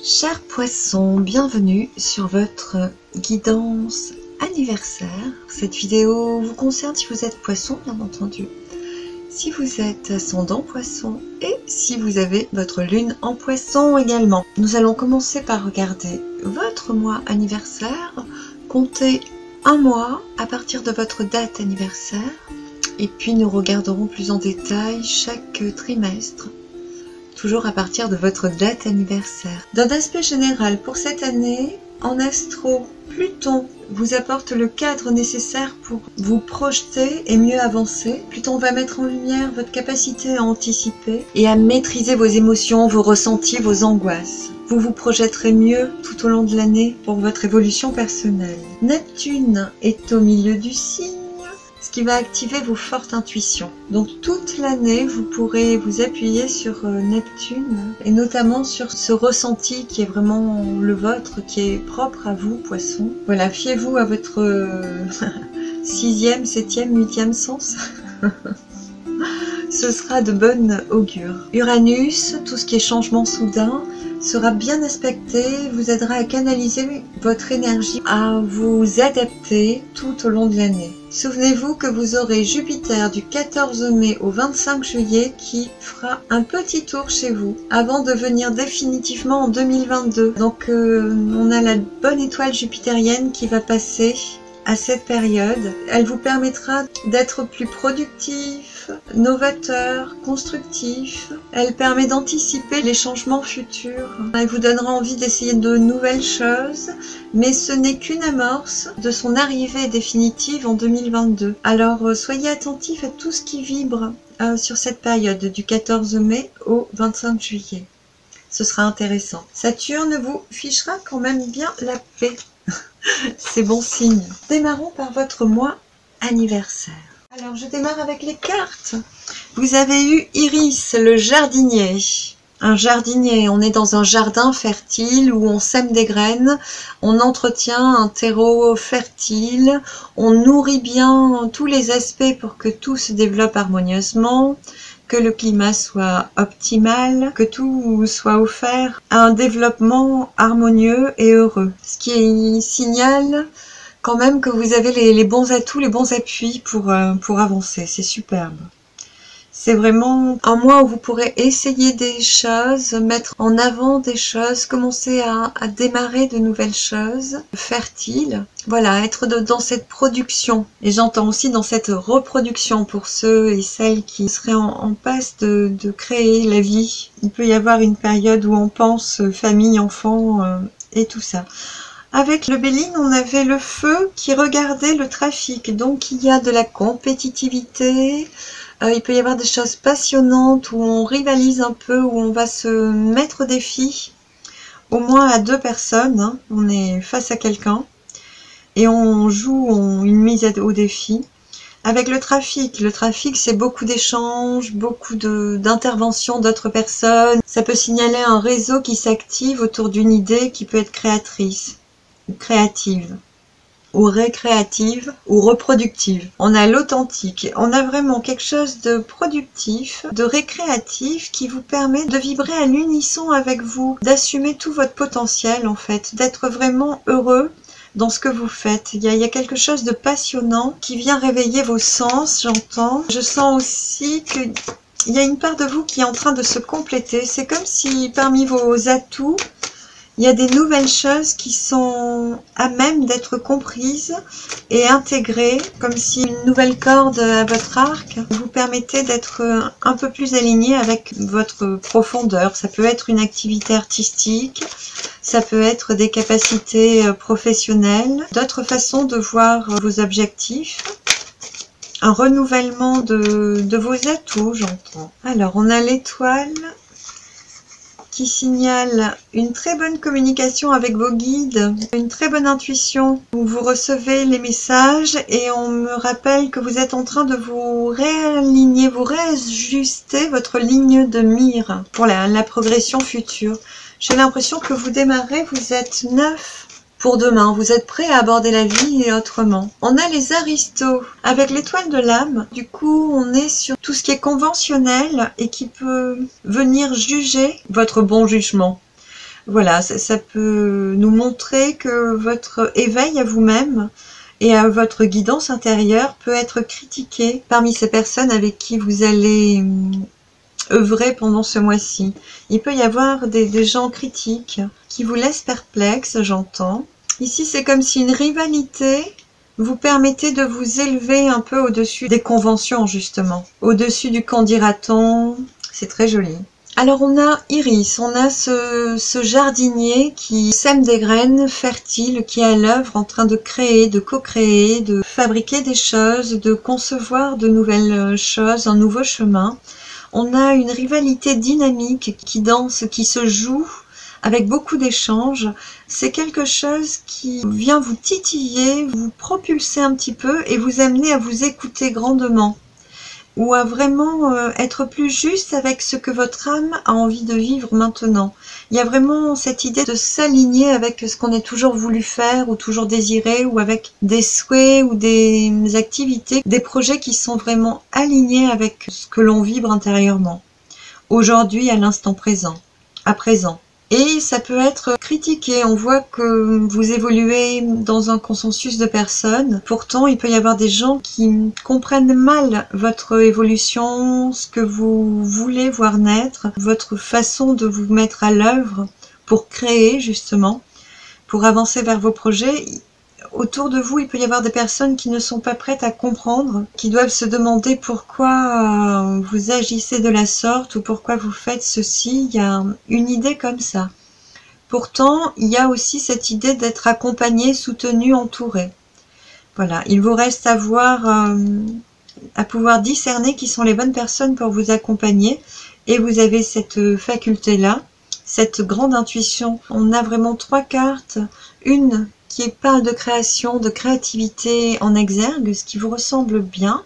Chers poissons, bienvenue sur votre guidance anniversaire. Cette vidéo vous concerne si vous êtes poisson, bien entendu, si vous êtes ascendant poisson et si vous avez votre lune en poisson également. Nous allons commencer par regarder votre mois anniversaire, compter un mois à partir de votre date anniversaire et puis nous regarderons plus en détail chaque trimestre. Toujours à partir de votre date anniversaire. D'un aspect général, pour cette année, en astro, Pluton vous apporte le cadre nécessaire pour vous projeter et mieux avancer. Pluton va mettre en lumière votre capacité à anticiper et à maîtriser vos émotions, vos ressentis, vos angoisses. Vous vous projetterez mieux tout au long de l'année pour votre évolution personnelle. Neptune est au milieu du signe, ce qui va activer vos fortes intuitions. Donc toute l'année, vous pourrez vous appuyer sur Neptune et notamment sur ce ressenti qui est vraiment le vôtre, qui est propre à vous, poisson. Voilà, fiez-vous à votre 6e, 7e, 8e sens. Ce sera de bonne augure. Uranus, tout ce qui est changement soudain, sera bien aspecté, vous aidera à canaliser votre énergie, à vous adapter tout au long de l'année. Souvenez-vous que vous aurez Jupiter du 14 mai au 25 juillet qui fera un petit tour chez vous avant de venir définitivement en 2022. Donc on a la bonne étoile jupitérienne qui va passer à cette période. Elle vous permettra d'être plus productif, novateur, constructif. Elle permet d'anticiper les changements futurs. Elle vous donnera envie d'essayer de nouvelles choses, mais ce n'est qu'une amorce de son arrivée définitive en 2022. Alors soyez attentifs à tout ce qui vibre sur cette période du 14 mai au 25 juillet. Ce sera intéressant. Saturne vous fichera quand même bien la paix. C'est bon signe. Démarrons par votre mois anniversaire. Alors je démarre avec les cartes. Vous avez eu Iris, le jardinier. Un jardinier, on est dans un jardin fertile où on sème des graines, on entretient un terreau fertile, on nourrit bien tous les aspects pour que tout se développe harmonieusement, que le climat soit optimal, que tout soit offert à un développement harmonieux et heureux. Ce qui signale quand même que vous avez les bons atouts, les bons appuis pour avancer. C'est superbe. C'est vraiment un mois où vous pourrez essayer des choses, mettre en avant des choses, commencer à démarrer de nouvelles choses fertiles. Voilà, être dans cette production. Et j'entends aussi dans cette reproduction pour ceux et celles qui seraient en passe de créer la vie. Il peut y avoir une période où on pense famille, enfants et tout ça. Avec le Béline, on avait le feu qui regardait le trafic. Donc il y a de la compétitivité. Il peut y avoir des choses passionnantes où on rivalise un peu, où on va se mettre au défi, au moins à 2 personnes. Hein. On est face à quelqu'un et on joue une mise au défi. Avec le trafic c'est beaucoup d'échanges, beaucoup d'interventions d'autres personnes. Ça peut signaler un réseau qui s'active autour d'une idée qui peut être créatrice, créative, ou récréative, ou reproductive. On a l'authentique, on a vraiment quelque chose de productif, de récréatif qui vous permet de vibrer à l'unisson avec vous, d'assumer tout votre potentiel en fait, d'être vraiment heureux dans ce que vous faites. Il y a quelque chose de passionnant qui vient réveiller vos sens, j'entends. Je sens aussi que il y a une part de vous qui est en train de se compléter. C'est comme si parmi vos atouts, il y a des nouvelles choses qui sont à même d'être comprises et intégrées, comme si une nouvelle corde à votre arc vous permettait d'être un peu plus aligné avec votre profondeur. Ça peut être une activité artistique, ça peut être des capacités professionnelles, d'autres façons de voir vos objectifs, un renouvellement de vos atouts, j'entends. Alors, on a l'étoile qui signale une très bonne communication avec vos guides, une très bonne intuition où vous recevez les messages et on me rappelle que vous êtes en train de vous réaligner, vous réajuster votre ligne de mire pour la progression future. J'ai l'impression que vous démarrez, vous êtes neuf pour demain, vous êtes prêt à aborder la vie autrement. On a les aristos avec l'étoile de l'âme. Du coup, on est sur tout ce qui est conventionnel et qui peut venir juger votre bon jugement. Voilà, ça peut nous montrer que votre éveil à vous-même et à votre guidance intérieure peut être critiqué parmi ces personnes avec qui vous allez œuvrer pendant ce mois-ci. Il peut y avoir des gens critiques qui vous laissent perplexe, j'entends. Ici, c'est comme si une rivalité vous permettait de vous élever un peu au-dessus des conventions, justement. Au-dessus du qu'en dira-t-on. C'est très joli. Alors on a Iris, on a ce jardinier qui sème des graines fertiles, qui est à l'œuvre en train de créer, de co-créer, de fabriquer des choses, de concevoir de nouvelles choses, un nouveau chemin. On a une rivalité dynamique qui danse, qui se joue avec beaucoup d'échanges. C'est quelque chose qui vient vous titiller, vous propulser un petit peu et vous amener à vous écouter grandement. Ou à vraiment être plus juste avec ce que votre âme a envie de vivre maintenant. Il y a vraiment cette idée de s'aligner avec ce qu'on a toujours voulu faire ou toujours désiré, ou avec des souhaits ou des activités, des projets qui sont vraiment alignés avec ce que l'on vibre intérieurement. Aujourd'hui, à l'instant présent, à présent. Et ça peut être critiqué, on voit que vous évoluez dans un consensus de personnes. Pourtant, il peut y avoir des gens qui comprennent mal votre évolution, ce que vous voulez voir naître, votre façon de vous mettre à l'œuvre pour créer justement, pour avancer vers vos projets. Autour de vous, il peut y avoir des personnes qui ne sont pas prêtes à comprendre, qui doivent se demander pourquoi vous agissez de la sorte ou pourquoi vous faites ceci. Il y a une idée comme ça. Pourtant, il y a aussi cette idée d'être accompagné, soutenu, entouré. Voilà, il vous reste à pouvoir discerner qui sont les bonnes personnes pour vous accompagner. Et vous avez cette faculté-là, cette grande intuition. On a vraiment 3 cartes. Une qui parle de création, de créativité en exergue, ce qui vous ressemble bien.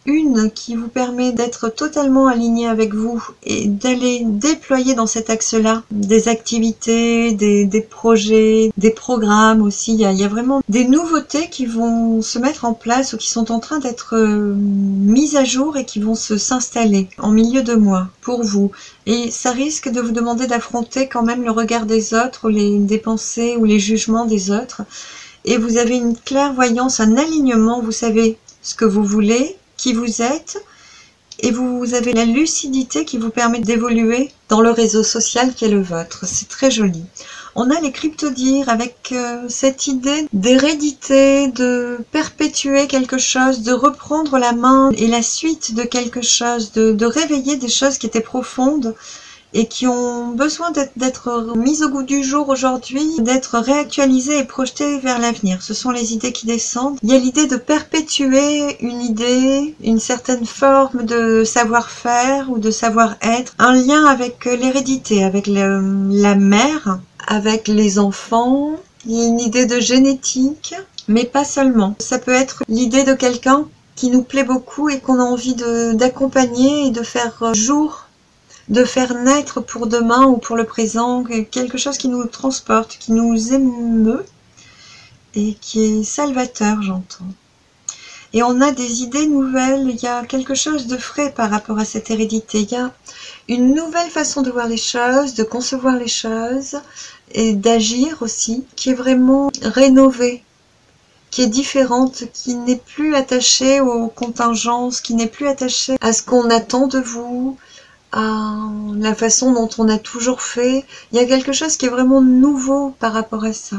Une qui vous permet d'être totalement aligné avec vous et d'aller déployer dans cet axe-là des activités, des projets, des programmes aussi. Il y a vraiment des nouveautés qui vont se mettre en place ou qui sont en train d'être mises à jour et qui vont s'installer en milieu de mois pour vous. Et ça risque de vous demander d'affronter quand même le regard des autres, des pensées ou les jugements des autres. Et vous avez une clairvoyance, un alignement, vous savez ce que vous voulez, qui vous êtes, et vous avez la lucidité qui vous permet d'évoluer dans le réseau social qui est le vôtre. C'est très joli. On a les cryptodires avec cette idée d'hérédité, de perpétuer quelque chose, de reprendre la main et la suite de quelque chose, de réveiller des choses qui étaient profondes et qui ont besoin d'être mises au goût du jour aujourd'hui, d'être réactualisées et projetées vers l'avenir. Ce sont les idées qui descendent. Il y a l'idée de perpétuer une idée, une certaine forme de savoir-faire ou de savoir-être, un lien avec l'hérédité, avec la mère, avec les enfants. Il y a une idée de génétique, mais pas seulement. Ça peut être l'idée de quelqu'un qui nous plaît beaucoup et qu'on a envie d'accompagner et de faire jour, de faire naître pour demain ou pour le présent, quelque chose qui nous transporte, qui nous émeut et qui est salvateur, j'entends. Et on a des idées nouvelles, il y a quelque chose de frais par rapport à cette hérédité, il y a une nouvelle façon de voir les choses, de concevoir les choses et d'agir aussi, qui est vraiment rénovée, qui est différente, qui n'est plus attachée aux contingences, qui n'est plus attachée à ce qu'on attend de vous, à la façon dont on a toujours fait. Il y a quelque chose qui est vraiment nouveau par rapport à ça,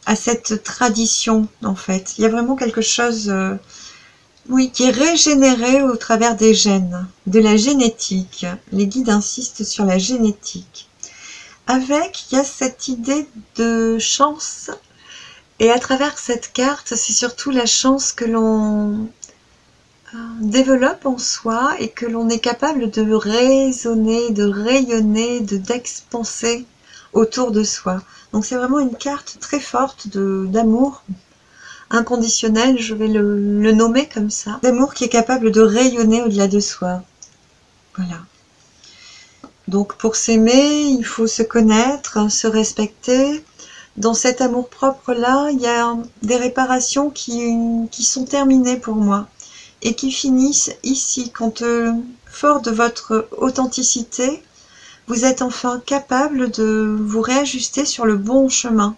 à cette tradition en fait. Il y a vraiment quelque chose oui, qui est régénéré au travers des gènes, de la génétique. Les guides insistent sur la génétique. Avec, il y a cette idée de chance, et à travers cette carte, c'est surtout la chance que l'on développe en soi et que l'on est capable de raisonner, de rayonner, d'expanser autour de soi. Donc c'est vraiment une carte très forte d'amour inconditionnel, je vais le nommer comme ça. D'amour qui est capable de rayonner au-delà de soi. Voilà. Donc pour s'aimer, il faut se connaître, se respecter. Dans cet amour-propre-là, il y a des réparations qui sont terminées pour moi et qui finissent ici, quand fort de votre authenticité, Vous êtes enfin capable de vous réajuster sur le bon chemin,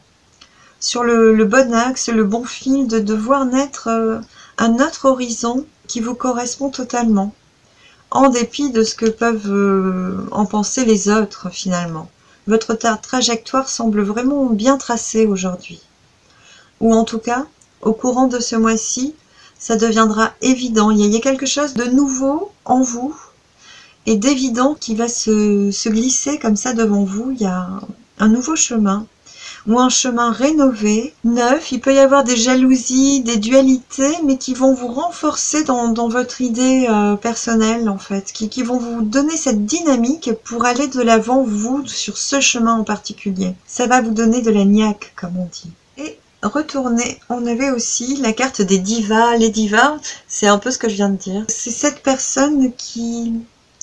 sur le bon axe, le bon fil, de voir naître un autre horizon qui vous correspond totalement, en dépit de ce que peuvent en penser les autres finalement. Votre trajectoire semble vraiment bien tracée aujourd'hui. Ou en tout cas, au courant de ce mois-ci, ça deviendra évident. Il y a quelque chose de nouveau en vous et d'évident qui va se glisser comme ça devant vous. Il y a un nouveau chemin ou un chemin rénové, neuf. Il peut y avoir des jalousies, des dualités, mais qui vont vous renforcer dans votre idée personnelle en fait, qui vont vous donner cette dynamique pour aller de l'avant vous sur ce chemin en particulier. Ça va vous donner de la niaque comme on dit. Et retourner, on avait aussi la carte des divas. Les divas, c'est un peu ce que je viens de dire. C'est cette personne qui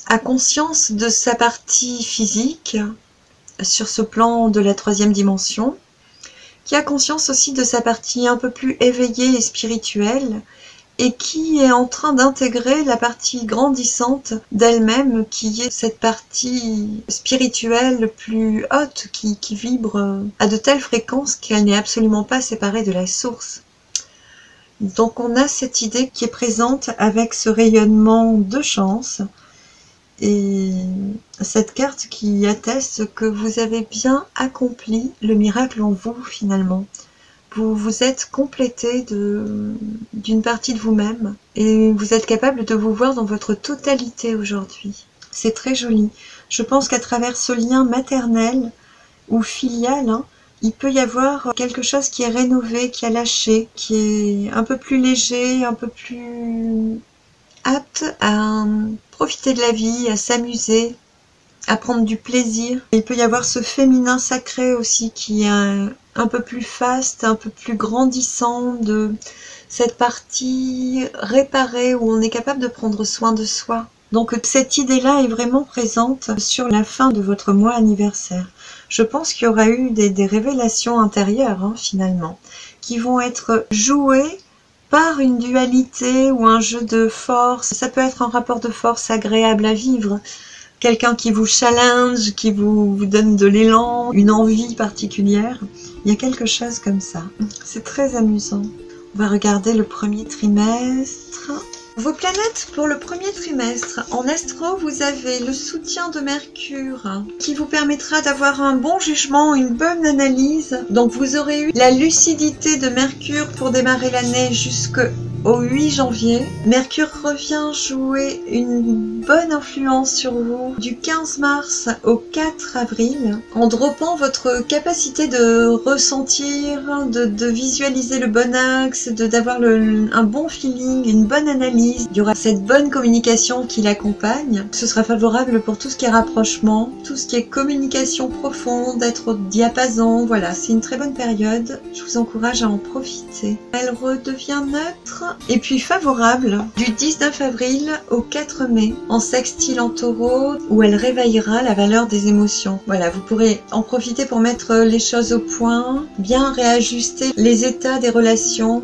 a conscience de sa partie physique sur ce plan de la 3e dimension, qui a conscience aussi de sa partie un peu plus éveillée et spirituelle, et qui est en train d'intégrer la partie grandissante d'elle-même, qui est cette partie spirituelle plus haute, qui vibre à de telles fréquences qu'elle n'est absolument pas séparée de la source. Donc on a cette idée qui est présente avec ce rayonnement de chance, et cette carte qui atteste que vous avez bien accompli le miracle en vous finalement. Vous vous êtes complété d'une partie de vous-même et vous êtes capable de vous voir dans votre totalité aujourd'hui. C'est très joli. Je pense qu'à travers ce lien maternel ou filial, il peut y avoir quelque chose qui est rénové, qui a lâché, qui est un peu plus léger, un peu plus apte à profiter de la vie, à s'amuser, à prendre du plaisir. Il peut y avoir ce féminin sacré aussi qui est un peu plus faste, un peu plus grandissant, de cette partie réparée où on est capable de prendre soin de soi. Donc cette idée-là est vraiment présente sur la fin de votre mois anniversaire. Je pense qu'il y aura eu des révélations intérieures finalement, qui vont être jouées par une dualité ou un jeu de force. Ça peut être un rapport de force agréable à vivre, quelqu'un qui vous challenge, qui vous donne de l'élan, une envie particulière. Il y a quelque chose comme ça. C'est très amusant. On va regarder le premier trimestre. Vos planètes pour le premier trimestre. En astro, vous avez le soutien de Mercure qui vous permettra d'avoir un bon jugement, une bonne analyse. Donc vous aurez eu la lucidité de Mercure pour démarrer l'année jusqu'au 8 janvier. Mercure revient jouer une bonne influence sur vous du 15 mars au 4 avril en droppant votre capacité de ressentir, de visualiser le bon axe, d'avoir un bon feeling, une bonne analyse. Il y aura cette bonne communication qui l'accompagne. Ce sera favorable pour tout ce qui est rapprochement, tout ce qui est communication profonde, être au diapason. Voilà, c'est une très bonne période. Je vous encourage à en profiter. Elle redevient neutre et puis favorable du 19 avril au 4 mai en sextile en taureau où elle réveillera la valeur des émotions. Voilà, vous pourrez en profiter pour mettre les choses au point, bien réajuster les états des relations,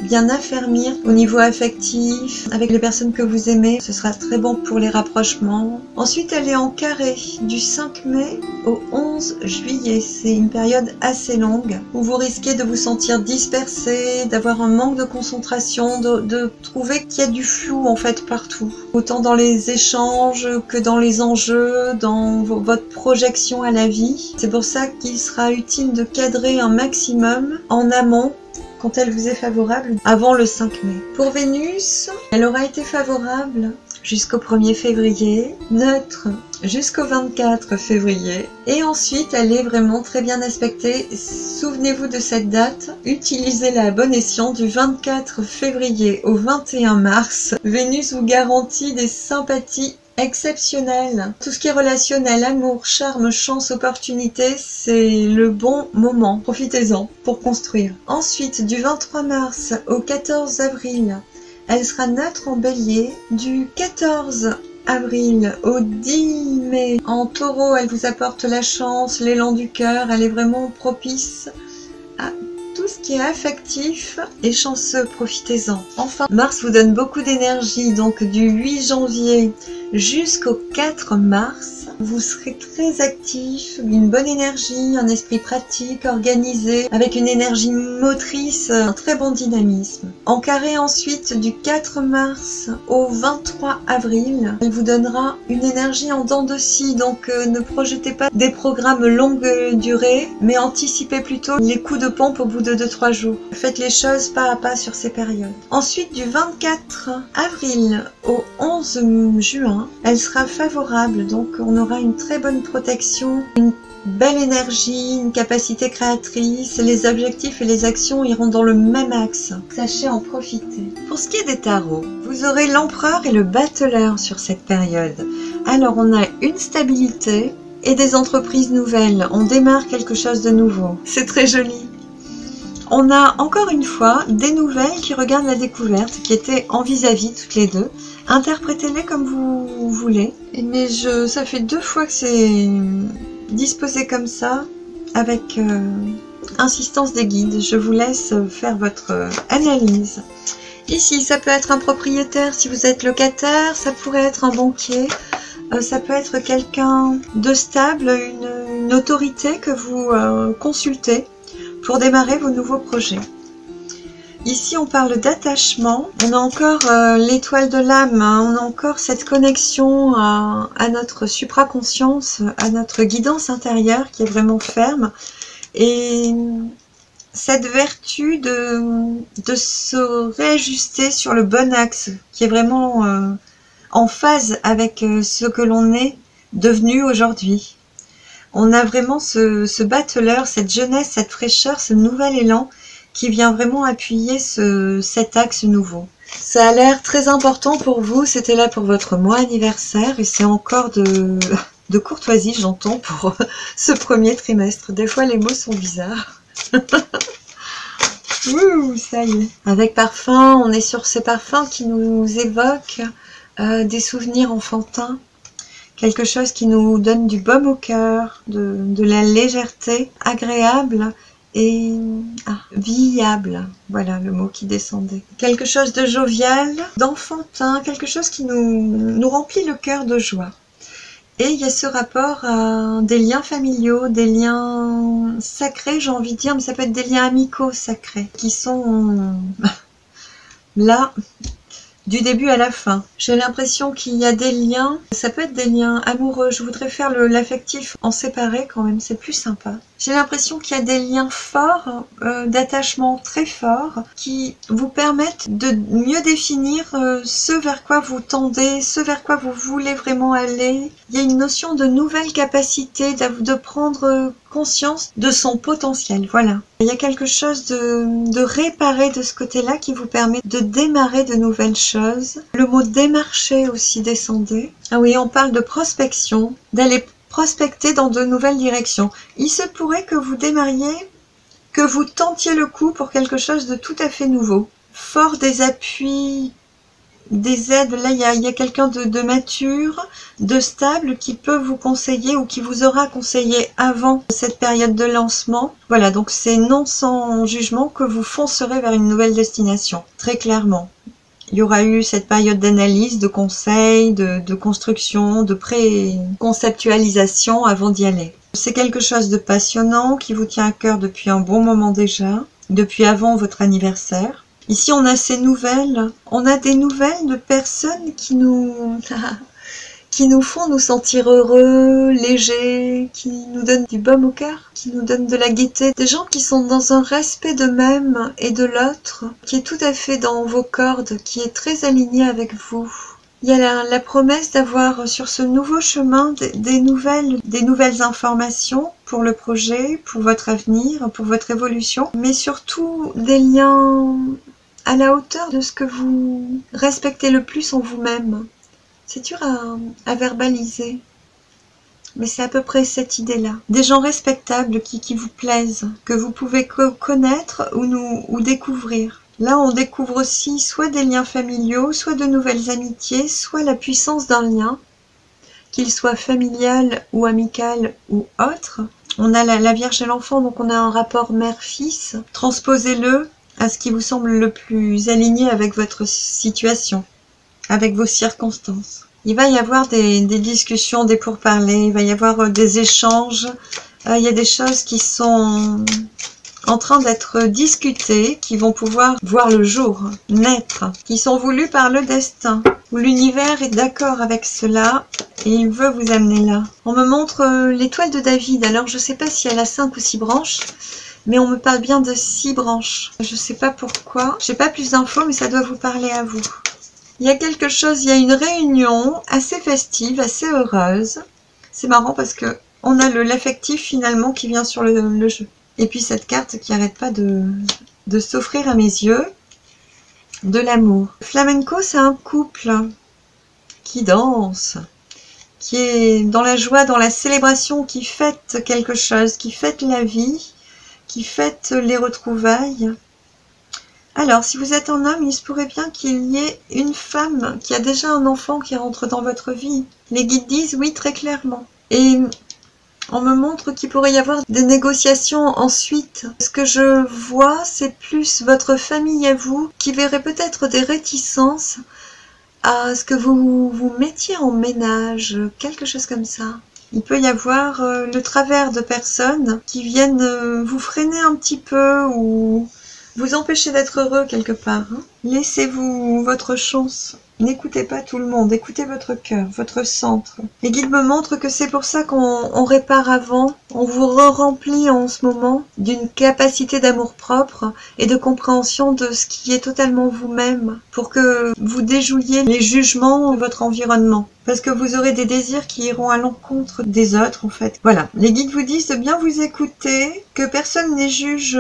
bien affermir au niveau affectif avec les personnes que vous aimez. Ce sera très bon pour les rapprochements. Ensuite, elle est en carré du 5 mai au 11 juillet. C'est une période assez longue où vous risquez de vous sentir dispersé, d'avoir un manque de concentration, de trouver qu'il y a du flou en fait partout. Autant dans les échanges que dans les enjeux, dans votre projection à la vie. C'est pour ça qu'il sera utile de cadrer un maximum en amont quand elle vous est favorable avant le 5 mai. Pour Vénus, elle aura été favorable jusqu'au 1er février, neutre jusqu'au 24 février, et ensuite elle est vraiment très bien aspectée. Souvenez-vous de cette date, utilisez-la à bon escient du 24 février au 21 mars. Vénus vous garantit des sympathies exceptionnel. Tout ce qui est relationnel, amour, charme, chance, opportunité, c'est le bon moment. Profitez-en pour construire. Ensuite, du 23 mars au 14 avril, elle sera neutre en bélier. Du 14 avril au 10 mai, en taureau, elle vous apporte la chance, l'élan du cœur. Elle est vraiment propice à tout ce qui est affectif et chanceux, profitez-en. Enfin, Mars vous donne beaucoup d'énergie, donc du 8 janvier jusqu'au 4 mars, Vous serez très actif, une bonne énergie, un esprit pratique, organisé, avec une énergie motrice, un très bon dynamisme. En carré ensuite, du 4 mars au 23 avril, il vous donnera une énergie en dents de scie, donc ne projetez pas des programmes longue durée, mais anticipez plutôt les coups de pompe au bout de 2-3 jours. Faites les choses pas à pas sur ces périodes. Ensuite, du 24 avril au 11 juin, elle sera favorable, donc on aura une très bonne protection, une belle énergie, une capacité créatrice, les objectifs et les actions iront dans le même axe. Sachez en profiter. Pour ce qui est des tarots, vous aurez l'empereur et le battleur sur cette période. Alors on a une stabilité et des entreprises nouvelles. On démarre quelque chose de nouveau. C'est très joli. On a encore une fois des nouvelles qui regardent la découverte, qui étaient en vis-à-vis toutes les deux. Interprétez-les comme vous voulez. Mais ça fait 2 fois que c'est disposé comme ça, avec insistance des guides. Je vous laisse faire votre analyse. Ici, ça peut être un propriétaire si vous êtes locataire, ça pourrait être un banquier, ça peut être quelqu'un de stable, une autorité que vous consultez pour démarrer vos nouveaux projets. Ici, on parle d'attachement. On a encore l'étoile de l'âme, hein. On a encore cette connexion à notre supraconscience, à notre guidance intérieure qui est vraiment ferme. Et cette vertu de se réajuster sur le bon axe, qui est vraiment en phase avec ce que l'on est devenu aujourd'hui. On a vraiment ce battleur, cette jeunesse, cette fraîcheur, ce nouvel élan qui vient vraiment appuyer cet axe nouveau. Ça a l'air très important pour vous, c'était là pour votre mois anniversaire et c'est encore de courtoisie, j'entends, pour ce premier trimestre. Des fois, les mots sont bizarres. Ouh, ça y est. Avec parfum, on est sur ces parfums qui nous évoquent des souvenirs enfantins. Quelque chose qui nous donne du baume au cœur, de la légèreté, agréable et viable. Voilà le mot qui descendait. Quelque chose de jovial, d'enfantin, quelque chose qui nous remplit le cœur de joie. Et il y a ce rapport à des liens familiaux, des liens sacrés, j'ai envie de dire, mais ça peut être des liens amicaux sacrés, qui sont là du début à la fin. J'ai l'impression qu'il y a des liens, ça peut être des liens amoureux, je voudrais faire l'affectif en séparé quand même, c'est plus sympa. J'ai l'impression qu'il y a des liens forts, d'attachement très forts, qui vous permettent de mieux définir ce vers quoi vous tendez, ce vers quoi vous voulez vraiment aller. Il y a une notion de nouvelle capacité, de prendre conscience de son potentiel, voilà. Il y a quelque chose de réparé de ce côté-là qui vous permet de démarrer de nouvelles choses. Le mot démarcher aussi descendait. Ah oui, on parle de prospection, d'aller prospecter dans de nouvelles directions. Il se pourrait que vous démarriez, que vous tentiez le coup pour quelque chose de tout à fait nouveau. Fort des appuis, des aides, là il y a quelqu'un de mature, de stable qui peut vous conseiller ou qui vous aura conseillé avant cette période de lancement. Voilà, donc c'est non sans jugement que vous foncerez vers une nouvelle destination, très clairement. Il y aura eu cette période d'analyse, de conseil, de construction, de pré-conceptualisation avant d'y aller. C'est quelque chose de passionnant qui vous tient à cœur depuis un bon moment déjà, depuis avant votre anniversaire. Ici, on a ces nouvelles. On a des nouvelles de personnes qui nous font nous sentir heureux, légers, qui nous donnent du baume au cœur, qui nous donnent de la gaieté. Des gens qui sont dans un respect d'eux-mêmes et de l'autre, qui est tout à fait dans vos cordes, qui est très aligné avec vous. Il y a la promesse d'avoir sur ce nouveau chemin des nouvelles informations pour le projet, pour votre avenir, pour votre évolution, mais surtout des liens à la hauteur de ce que vous respectez le plus en vous-même. C'est dur à verbaliser, mais c'est à peu près cette idée-là. Des gens respectables qui vous plaisent, que vous pouvez connaître ou découvrir. Là, on découvre aussi soit des liens familiaux, soit de nouvelles amitiés, soit la puissance d'un lien, qu'il soit familial ou amical ou autre. On a la Vierge et l'enfant, donc on a un rapport mère-fils. Transposez-le à ce qui vous semble le plus aligné avec votre situation, avec vos circonstances. Il va y avoir des discussions, des pourparlers, il va y avoir des échanges. Il y a des choses qui sont en train d'être discutées, qui vont pouvoir voir le jour, naître, qui sont voulues par le destin. L'univers est d'accord avec cela et il veut vous amener là. On me montre l'étoile de David. Alors je ne sais pas si elle a 5 ou 6 branches, mais on me parle bien de 6 branches. Je ne sais pas pourquoi. Je n'ai pas plus d'infos, mais ça doit vous parler à vous. Il y a quelque chose, il y a une réunion assez festive, assez heureuse. C'est marrant parce que on a l'affectif finalement qui vient sur le jeu. Et puis cette carte qui n'arrête pas de s'offrir à mes yeux. De l'amour. Flamenco, c'est un couple qui danse, qui est dans la joie, dans la célébration, qui fête quelque chose, qui fête la vie, qui fête les retrouvailles. Alors, si vous êtes un homme, il se pourrait bien qu'il y ait une femme qui a déjà un enfant qui rentre dans votre vie. Les guides disent oui, très clairement. Et on me montre qu'il pourrait y avoir des négociations ensuite. Ce que je vois, c'est plus votre famille à vous qui verrait peut-être des réticences à ce que vous mettiez en ménage, quelque chose comme ça. Il peut y avoir le travers de personnes qui viennent vous freiner un petit peu ou vous empêcher d'être heureux quelque part. Laissez-vous votre chance. N'écoutez pas tout le monde, écoutez votre cœur, votre centre. Les guides me montrent que c'est pour ça qu'on répare avant, on vous remplit en ce moment d'une capacité d'amour-propre et de compréhension de ce qui est totalement vous-même, pour que vous déjouiez les jugements de votre environnement. Parce que vous aurez des désirs qui iront à l'encontre des autres en fait. Voilà, les guides vous disent de bien vous écouter, que personne n'est juge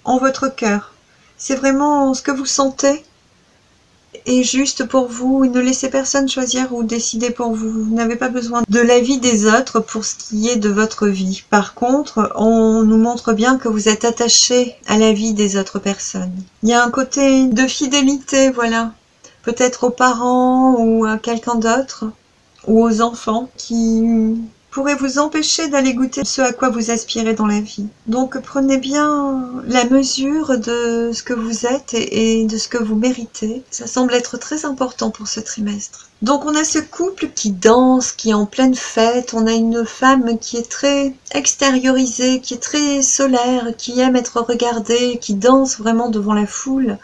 en votre cœur. C'est vraiment ce que vous sentez. Et juste pour vous, ne laissez personne choisir ou décider pour vous. Vous n'avez pas besoin de l'avis des autres pour ce qui est de votre vie. Par contre, on nous montre bien que vous êtes attaché à la vie des autres personnes. Il y a un côté de fidélité, voilà. Peut-être aux parents ou à quelqu'un d'autre, ou aux enfants, qui pourrait vous empêcher d'aller goûter ce à quoi vous aspirez dans la vie. Donc prenez bien la mesure de ce que vous êtes et de ce que vous méritez. Ça semble être très important pour ce trimestre. Donc on a ce couple qui danse, qui est en pleine fête. On a une femme qui est très extériorisée, qui est très solaire, qui aime être regardée, qui danse vraiment devant la foule.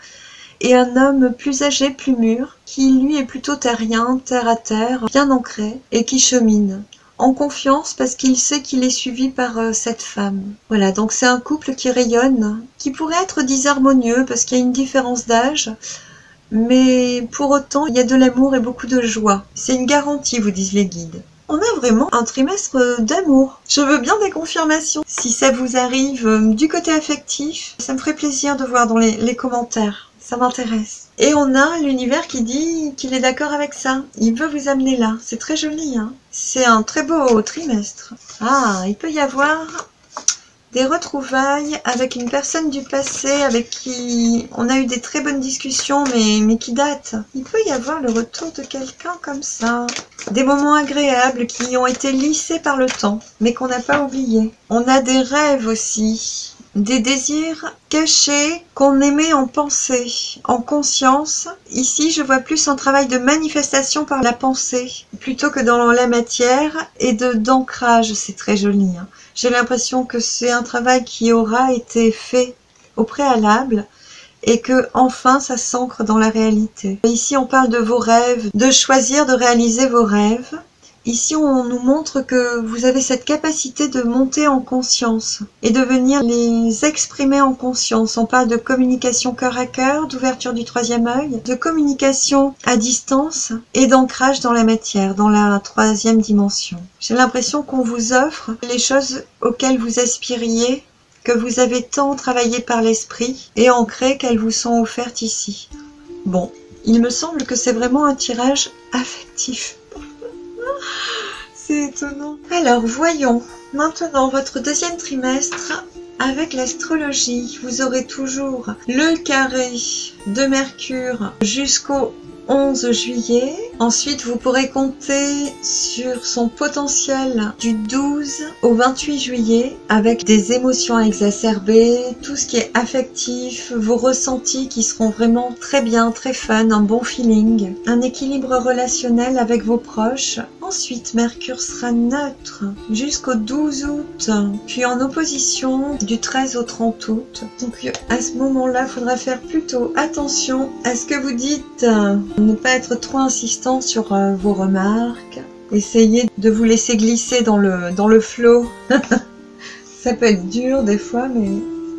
Et un homme plus âgé, plus mûr, qui lui est plutôt terrien, terre à terre, bien ancré, et qui chemine. En confiance parce qu'il sait qu'il est suivi par cette femme. Voilà, donc c'est un couple qui rayonne, qui pourrait être disharmonieux parce qu'il y a une différence d'âge, mais pour autant, il y a de l'amour et beaucoup de joie. C'est une garantie, vous disent les guides. On a vraiment un trimestre d'amour. Je veux bien des confirmations. Si ça vous arrive du côté affectif, ça me ferait plaisir de voir dans les commentaires. Ça m'intéresse. Et on a l'univers qui dit qu'il est d'accord avec ça. Il veut vous amener là. C'est très joli, hein. C'est un très beau trimestre. Ah, il peut y avoir des retrouvailles avec une personne du passé avec qui on a eu des très bonnes discussions, mais qui datent. Il peut y avoir le retour de quelqu'un comme ça. Des moments agréables qui ont été lissés par le temps, mais qu'on n'a pas oubliés. On a des rêves aussi. Des désirs cachés qu'on aimait en pensée, en conscience. Ici, je vois plus un travail de manifestation par la pensée, plutôt que dans la matière, et d'ancrage. C'est très joli, hein. J'ai l'impression que c'est un travail qui aura été fait au préalable, et que enfin ça s'ancre dans la réalité. Ici, on parle de vos rêves, de choisir de réaliser vos rêves. Ici, on nous montre que vous avez cette capacité de monter en conscience et de venir les exprimer en conscience. On parle de communication cœur à cœur, d'ouverture du troisième œil, de communication à distance et d'ancrage dans la matière, dans la troisième dimension. J'ai l'impression qu'on vous offre les choses auxquelles vous aspiriez, que vous avez tant travaillé par l'esprit et ancré qu'elles vous sont offertes ici. Bon, il me semble que c'est vraiment un tirage affectif. C'est étonnant. Alors, voyons. Maintenant, votre deuxième trimestre, avec l'astrologie, vous aurez toujours le carré de Mercure jusqu'au 11 juillet. Ensuite, vous pourrez compter sur son potentiel du 12 au 28 juillet avec des émotions exacerbées, tout ce qui est affectif, vos ressentis qui seront vraiment très bien, très fun, un bon feeling, un équilibre relationnel avec vos proches. Ensuite, Mercure sera neutre jusqu'au 12 août, puis en opposition du 13 au 30 août. Donc à ce moment-là, il faudra faire plutôt attention à ce que vous dites, ne pas être trop insistant sur vos remarques. Essayez de vous laisser glisser dans le flow. Ça peut être dur des fois,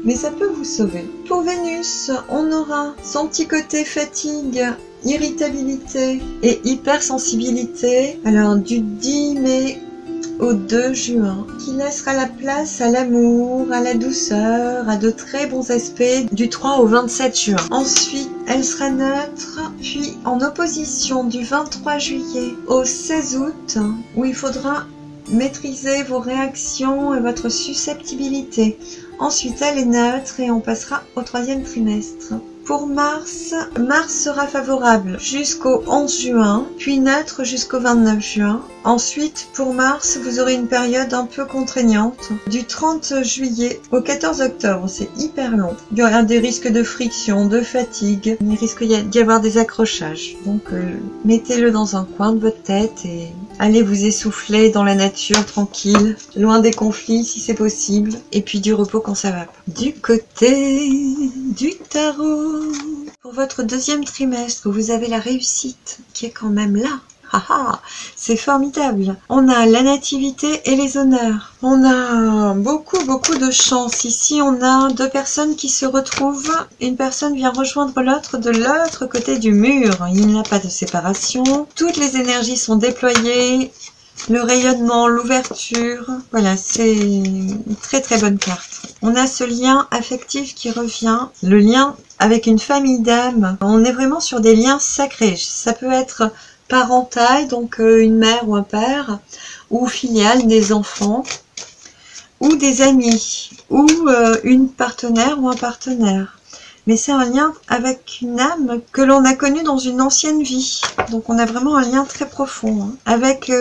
mais ça peut vous sauver. Pour Vénus, on aura son petit côté fatigue, irritabilité et hypersensibilité. Alors du 10 mai au 2 juin, qui laissera la place à l'amour, à la douceur, à de très bons aspects du 3 au 27 juin. Ensuite, elle sera neutre, puis en opposition du 23 juillet au 16 août, où il faudra maîtriser vos réactions et votre susceptibilité. Ensuite, elle est neutre et on passera au 3e trimestre. Pour Mars, Mars sera favorable jusqu'au 11 juin, puis neutre jusqu'au 29 juin. Ensuite, pour Mars, vous aurez une période un peu contraignante, du 30 juillet au 14 octobre. C'est hyper long. Il y aura des risques de friction, de fatigue. Il risque d'y avoir des accrochages. Donc, mettez-le dans un coin de votre tête et allez vous essouffler dans la nature, tranquille, loin des conflits si c'est possible, et puis du repos quand ça va pas. Du côté du tarot, pour votre 2e trimestre, vous avez la réussite qui est quand même là. C'est formidable. On a la nativité et les honneurs. On a beaucoup de chance. Ici, on a 2 personnes qui se retrouvent. Une personne vient rejoindre l'autre de l'autre côté du mur. Il n'y a pas de séparation. Toutes les énergies sont déployées. Le rayonnement, l'ouverture. Voilà, c'est une très bonne carte. On a ce lien affectif qui revient. Le lien avec une famille d'âmes. On est vraiment sur des liens sacrés. Ça peut être parental, donc une mère ou un père, ou filiale, des enfants, ou des amis, ou une partenaire ou un partenaire. Mais c'est un lien avec une âme que l'on a connue dans une ancienne vie. Donc on a vraiment un lien très profond, hein, avec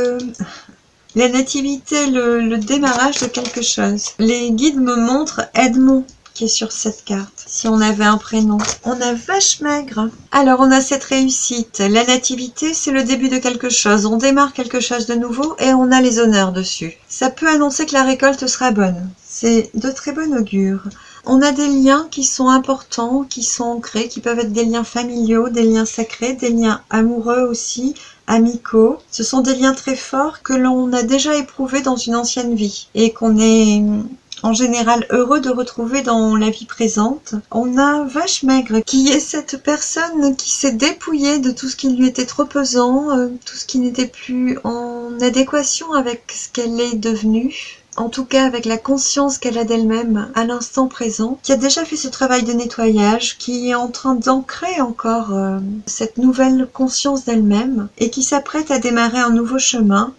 la nativité, le démarrage de quelque chose. Les guides me montrent Edmond, qui est sur cette carte. Si on avait un prénom. On a Vache Maigre. Alors, on a cette réussite. La nativité, c'est le début de quelque chose. On démarre quelque chose de nouveau et on a les honneurs dessus. Ça peut annoncer que la récolte sera bonne. C'est de très bon augure. On a des liens qui sont importants, qui sont ancrés, qui peuvent être des liens familiaux, des liens sacrés, des liens amoureux aussi, amicaux. Ce sont des liens très forts que l'on a déjà éprouvés dans une ancienne vie et qu'on est en général heureux de retrouver dans la vie présente. On a Vache Maigre, qui est cette personne qui s'est dépouillée de tout ce qui lui était trop pesant, tout ce qui n'était plus en adéquation avec ce qu'elle est devenue. En tout cas avec la conscience qu'elle a d'elle-même à l'instant présent, qui a déjà fait ce travail de nettoyage, qui est en train d'ancrer encore cette nouvelle conscience d'elle-même et qui s'apprête à démarrer un nouveau chemin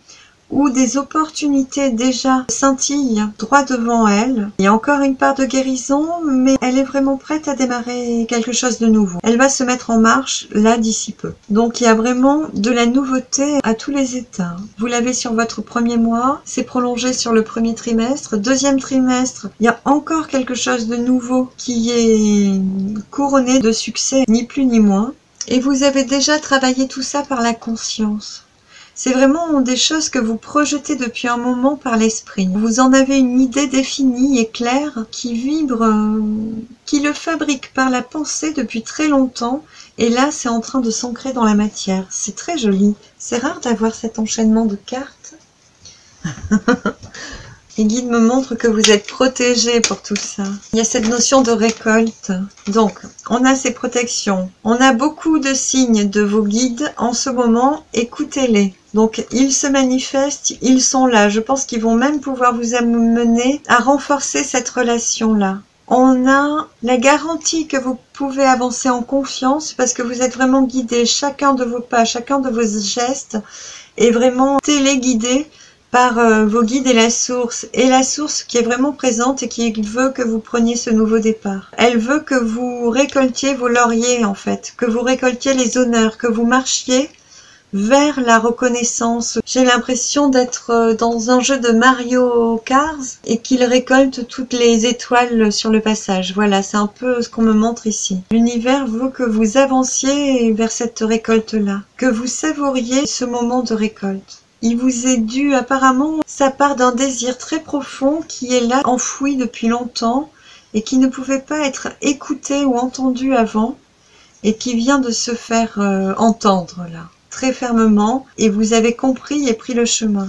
où des opportunités déjà scintillent droit devant elle. Il y a encore une part de guérison, mais elle est vraiment prête à démarrer quelque chose de nouveau. Elle va se mettre en marche là d'ici peu. Donc il y a vraiment de la nouveauté à tous les états. Vous l'avez sur votre 1er mois, c'est prolongé sur le 1er trimestre. 2e trimestre, il y a encore quelque chose de nouveau qui est couronné de succès, ni plus ni moins. Et vous avez déjà travaillé tout ça par la conscience. C'est vraiment des choses que vous projetez depuis un moment par l'esprit. Vous en avez une idée définie et claire qui vibre, qui le fabrique par la pensée depuis très longtemps. Et là, c'est en train de s'ancrer dans la matière. C'est très joli. C'est rare d'avoir cet enchaînement de cartes. Les guides me montrent que vous êtes protégés pour tout ça. Il y a cette notion de récolte. Donc, on a ces protections. On a beaucoup de signes de vos guides en ce moment. Écoutez-les. Donc, ils se manifestent, ils sont là. Je pense qu'ils vont même pouvoir vous amener à renforcer cette relation-là. On a la garantie que vous pouvez avancer en confiance parce que vous êtes vraiment guidé. Chacun de vos pas, chacun de vos gestes est vraiment téléguidé par vos guides et la source qui est vraiment présente et qui veut que vous preniez ce nouveau départ. Elle veut que vous récoltiez vos lauriers en fait, que vous récoltiez les honneurs, que vous marchiez vers la reconnaissance. J'ai l'impression d'être dans un jeu de Mario Kart et qu'il récolte toutes les étoiles sur le passage. Voilà, c'est un peu ce qu'on me montre ici. L'univers veut que vous avanciez vers cette récolte-là, que vous savouriez ce moment de récolte. Il vous est dû apparemment, ça part d'un désir très profond qui est là, enfoui depuis longtemps et qui ne pouvait pas être écouté ou entendu avant et qui vient de se faire entendre là, très fermement, et vous avez compris et pris le chemin.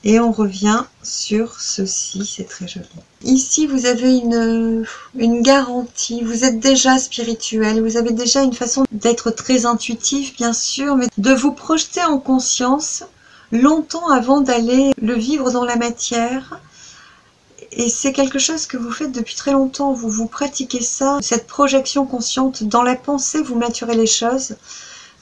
Et on revient sur ceci, c'est très joli. Ici, vous avez une garantie, vous êtes déjà spirituel, vous avez déjà une façon d'être très intuitif, bien sûr, mais de vous projeter en conscience longtemps avant d'aller le vivre dans la matière. Et c'est quelque chose que vous faites depuis très longtemps, vous pratiquez ça, cette projection consciente. Dans la pensée, vous maturez les choses,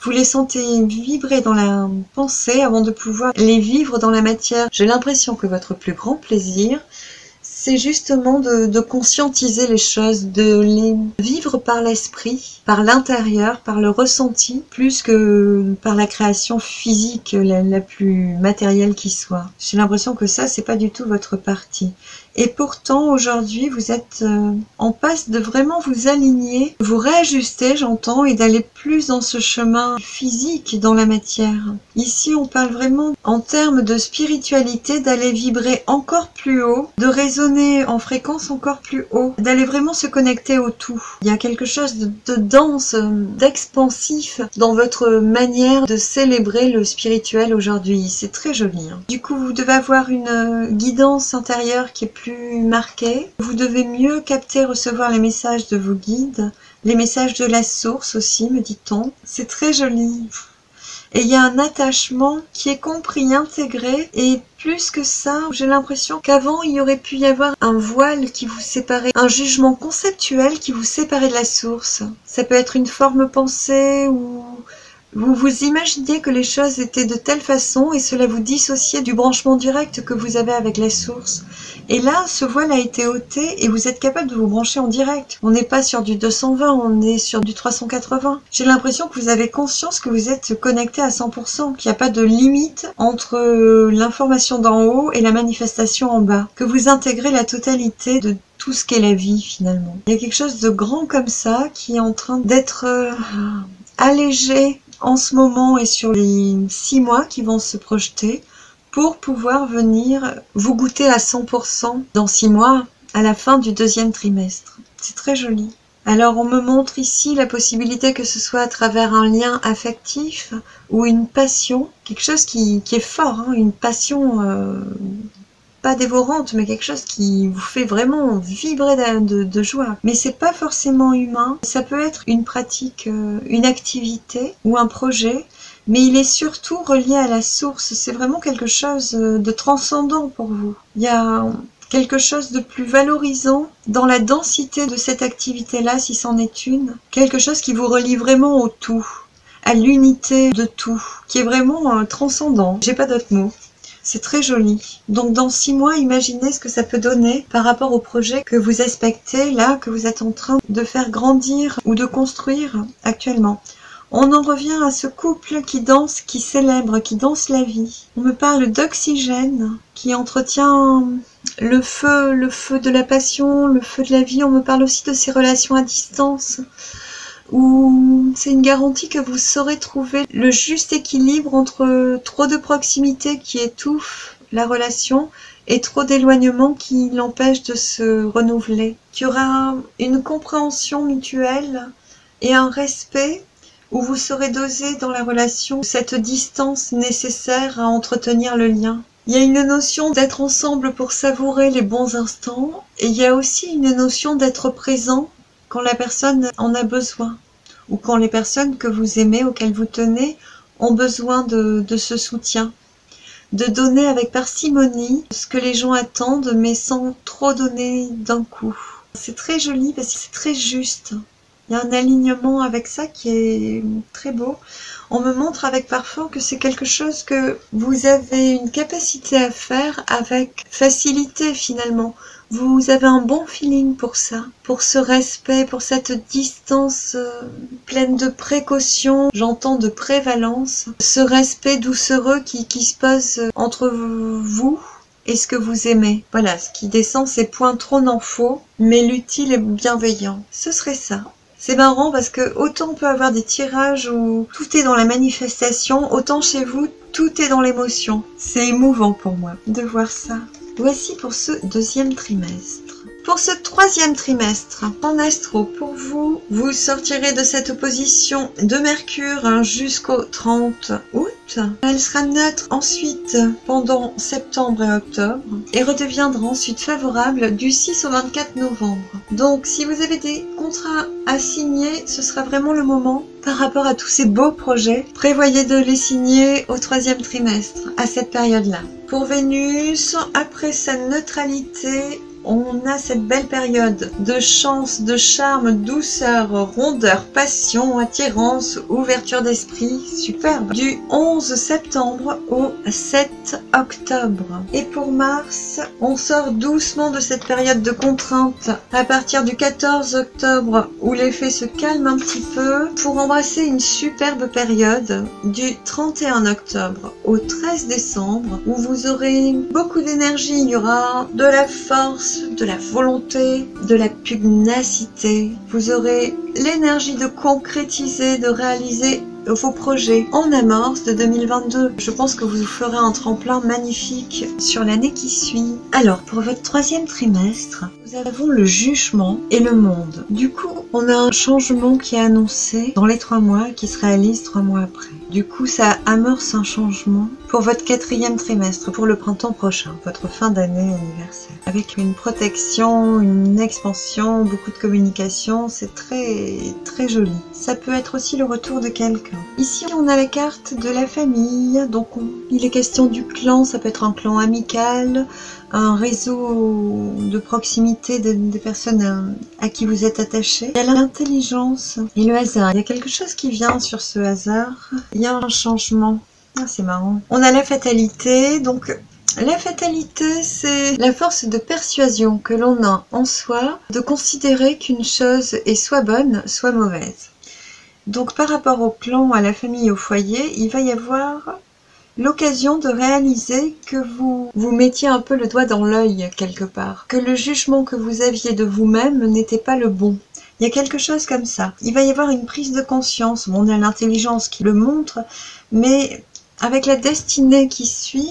vous les sentez vibrer dans la pensée avant de pouvoir les vivre dans la matière. J'ai l'impression que votre plus grand plaisir, c'est justement de conscientiser les choses, de les vivre par l'esprit, par l'intérieur, par le ressenti, plus que par la création physique la plus matérielle qui soit. J'ai l'impression que ça, c'est pas du tout votre partie. Et pourtant, aujourd'hui, vous êtes en passe de vraiment vous aligner, vous réajuster, j'entends, et d'aller plus dans ce chemin physique, dans la matière. Ici, on parle vraiment en termes de spiritualité, d'aller vibrer encore plus haut, de résonner en fréquence encore plus haut, d'aller vraiment se connecter au tout. Il y a quelque chose de dense, d'expansif dans votre manière de célébrer le spirituel aujourd'hui. C'est très joli. Du coup, vous devez avoir une guidance intérieure qui est plus marquée. Vous devez mieux capter, recevoir les messages de vos guides, les messages de la source aussi, me dit-on. C'est très joli. Et il y a un attachement qui est compris, intégré, et plus que ça, j'ai l'impression qu'avant, il y aurait pu y avoir un voile qui vous séparait, un jugement conceptuel qui vous séparait de la source. Ça peut être une forme pensée ou vous vous imaginez que les choses étaient de telle façon et cela vous dissociait du branchement direct que vous avez avec la source. Et là, ce voile a été ôté et vous êtes capable de vous brancher en direct. On n'est pas sur du 220, on est sur du 380. J'ai l'impression que vous avez conscience que vous êtes connecté à 100%, qu'il n'y a pas de limite entre l'information d'en haut et la manifestation en bas. Que vous intégrez la totalité de tout ce qu'est la vie finalement. Il y a quelque chose de grand comme ça qui est en train d'être allégé en ce moment et sur les 6 mois qui vont se projeter pour pouvoir venir vous goûter à 100% dans 6 mois à la fin du 2e trimestre. C'est très joli. Alors on me montre ici la possibilité que ce soit à travers un lien affectif ou une passion, quelque chose qui est fort, hein, une passion pas dévorante, mais quelque chose qui vous fait vraiment vibrer de joie. Mais c'est pas forcément humain, ça peut être une pratique, une activité ou un projet, mais il est surtout relié à la source. C'est vraiment quelque chose de transcendant pour vous. Il y a quelque chose de plus valorisant dans la densité de cette activité-là, si c'en est une. Quelque chose qui vous relie vraiment au tout, à l'unité de tout, qui est vraiment transcendant. J'ai pas d'autres mots. C'est très joli. Donc dans 6 mois, imaginez ce que ça peut donner par rapport au projet que vous expectez là, que vous êtes en train de faire grandir ou de construire actuellement. On en revient à ce couple qui danse, qui célèbre, qui danse la vie. On me parle d'oxygène, qui entretient le feu de la passion, le feu de la vie. On me parle aussi de ces relations à distance, où c'est une garantie que vous saurez trouver le juste équilibre entre trop de proximité qui étouffe la relation et trop d'éloignement qui l'empêche de se renouveler. Il y aura une compréhension mutuelle et un respect où vous saurez doser dans la relation cette distance nécessaire à entretenir le lien. Il y a une notion d'être ensemble pour savourer les bons instants et il y a aussi une notion d'être présent quand la personne en a besoin, ou quand les personnes que vous aimez, auxquelles vous tenez, ont besoin de ce soutien. De donner avec parcimonie ce que les gens attendent, mais sans trop donner d'un coup. C'est très joli parce que c'est très juste. Il y a un alignement avec ça qui est très beau. On me montre avec parfum que c'est quelque chose que vous avez une capacité à faire avec facilité finalement. Vous avez un bon feeling pour ça, pour ce respect, pour cette distance pleine de précaution, j'entends de prévalence, ce respect doucereux qui se pose entre vous et ce que vous aimez. Voilà, ce qui descend c'est point trop n'en faut, mais l'utile est bienveillant. Ce serait ça. C'est marrant parce que autant on peut avoir des tirages où tout est dans la manifestation, autant chez vous, tout est dans l'émotion. C'est émouvant pour moi de voir ça. Voici pour ce deuxième trimestre. Pour ce troisième trimestre, en astro, pour vous, vous sortirez de cette opposition de Mercure jusqu'au 30 août. Elle sera neutre ensuite pendant septembre et octobre et redeviendra ensuite favorable du 6 au 24 novembre. Donc si vous avez des contrats à signer, ce sera vraiment le moment par rapport à tous ces beaux projets. Prévoyez de les signer au troisième trimestre, à cette période-là. Pour Vénus, après sa neutralité, on a cette belle période de chance, de charme, douceur, rondeur, passion, attirance, ouverture d'esprit, superbe. Du 11 septembre au 7 octobre. Et pour Mars, on sort doucement de cette période de contrainte à partir du 14 octobre où l'effet se calme un petit peu pour embrasser une superbe période du 31 octobre au 13 décembre où vous aurez beaucoup d'énergie, il y aura de la force, de la volonté, de la pugnacité. Vous aurez l'énergie de concrétiser, de réaliser vos projets en amorce de 2022. Je pense que vous ferez un tremplin magnifique sur l'année qui suit. Alors, pour votre troisième trimestre, nous avons le jugement et le monde. Du coup, on a un changement qui est annoncé dans les 3 mois qui se réalise 3 mois après. Du coup, ça amorce un changement pour votre quatrième trimestre, pour le printemps prochain, votre fin d'année anniversaire. Avec une protection, une expansion, beaucoup de communication, c'est très très joli. Ça peut être aussi le retour de quelqu'un. Ici, on a la carte de la famille, donc il est question du clan, ça peut être un clan amical, un réseau de proximité des personnes à qui vous êtes attaché. Il y a l'intelligence et le hasard. Il y a quelque chose qui vient sur ce hasard. Il y a un changement. Ah, c'est marrant. On a la fatalité, donc la fatalité, c'est la force de persuasion que l'on a en soi de considérer qu'une chose est soit bonne, soit mauvaise. Donc par rapport au clan, à la famille, au foyer, il va y avoir l'occasion de réaliser que vous mettiez un peu le doigt dans l'œil quelque part, que le jugement que vous aviez de vous-même n'était pas le bon. Il y a quelque chose comme ça. Il va y avoir une prise de conscience. Bon, on a l'intelligence qui le montre, mais avec la destinée qui suit,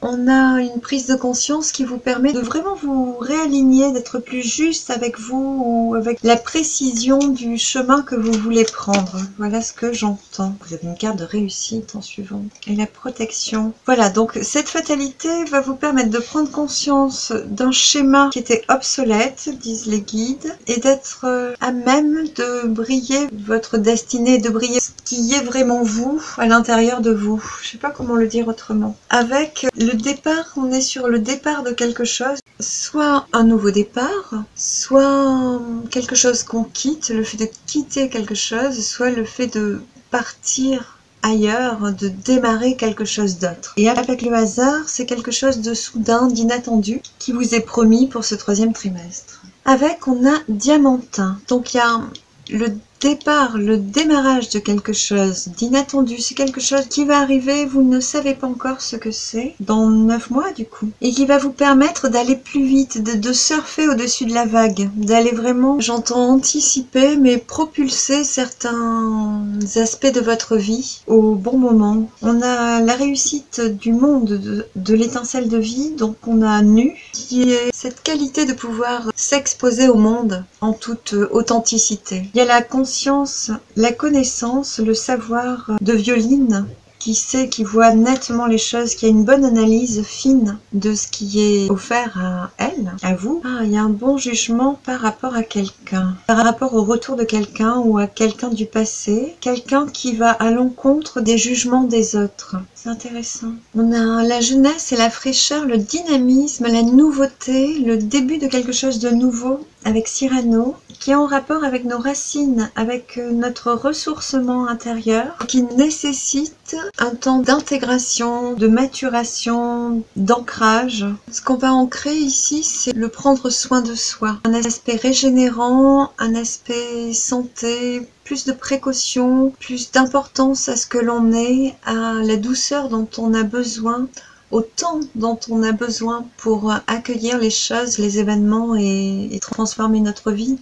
on a une prise de conscience qui vous permet de vraiment vous réaligner, d'être plus juste avec vous ou avec la précision du chemin que vous voulez prendre. Voilà ce que j'entends. Vous avez une carte de réussite en suivant. Et la protection. Voilà, donc cette fatalité va vous permettre de prendre conscience d'un schéma qui était obsolète, disent les guides, et d'être à même de briller votre destinée, de briller ce qui est vraiment vous, à l'intérieur de vous. Je sais pas comment le dire autrement. Avec le départ, on est sur le départ de quelque chose, soit un nouveau départ, soit quelque chose qu'on quitte, le fait de quitter quelque chose, soit le fait de partir ailleurs, de démarrer quelque chose d'autre. Et avec le hasard, c'est quelque chose de soudain, d'inattendu, qui vous est promis pour ce troisième trimestre. Avec, on a Diamantin. Donc il y a le départ, le démarrage de quelque chose d'inattendu, c'est quelque chose qui va arriver, vous ne savez pas encore ce que c'est, dans 9 mois du coup, et qui va vous permettre d'aller plus vite, de surfer au-dessus de la vague, d'aller vraiment, j'entends anticiper, mais propulser certains aspects de votre vie au bon moment. On a la réussite du monde, de l'étincelle de vie, donc on a Nu, qui est cette qualité de pouvoir s'exposer au monde en toute authenticité. Il y a la conscience, la connaissance, le savoir de Violine, qui sait, qui voit nettement les choses, qui a une bonne analyse fine de ce qui est offert à elle, à vous. Ah, il y a un bon jugement par rapport à quelqu'un, par rapport au retour de quelqu'un ou à quelqu'un du passé, quelqu'un qui va à l'encontre des jugements des autres. c'est intéressant. On a la jeunesse et la fraîcheur, le dynamisme, la nouveauté, le début de quelque chose de nouveau avec Cyrano, qui est en rapport avec nos racines, avec notre ressourcement intérieur, qui nécessite un temps d'intégration, de maturation, d'ancrage. Ce qu'on va ancrer ici, c'est le prendre soin de soi. Un aspect régénérant, un aspect santé, plus de précaution, plus d'importance à ce que l'on est, à la douceur dont on a besoin, au temps dont on a besoin pour accueillir les choses, les événements et transformer notre vie,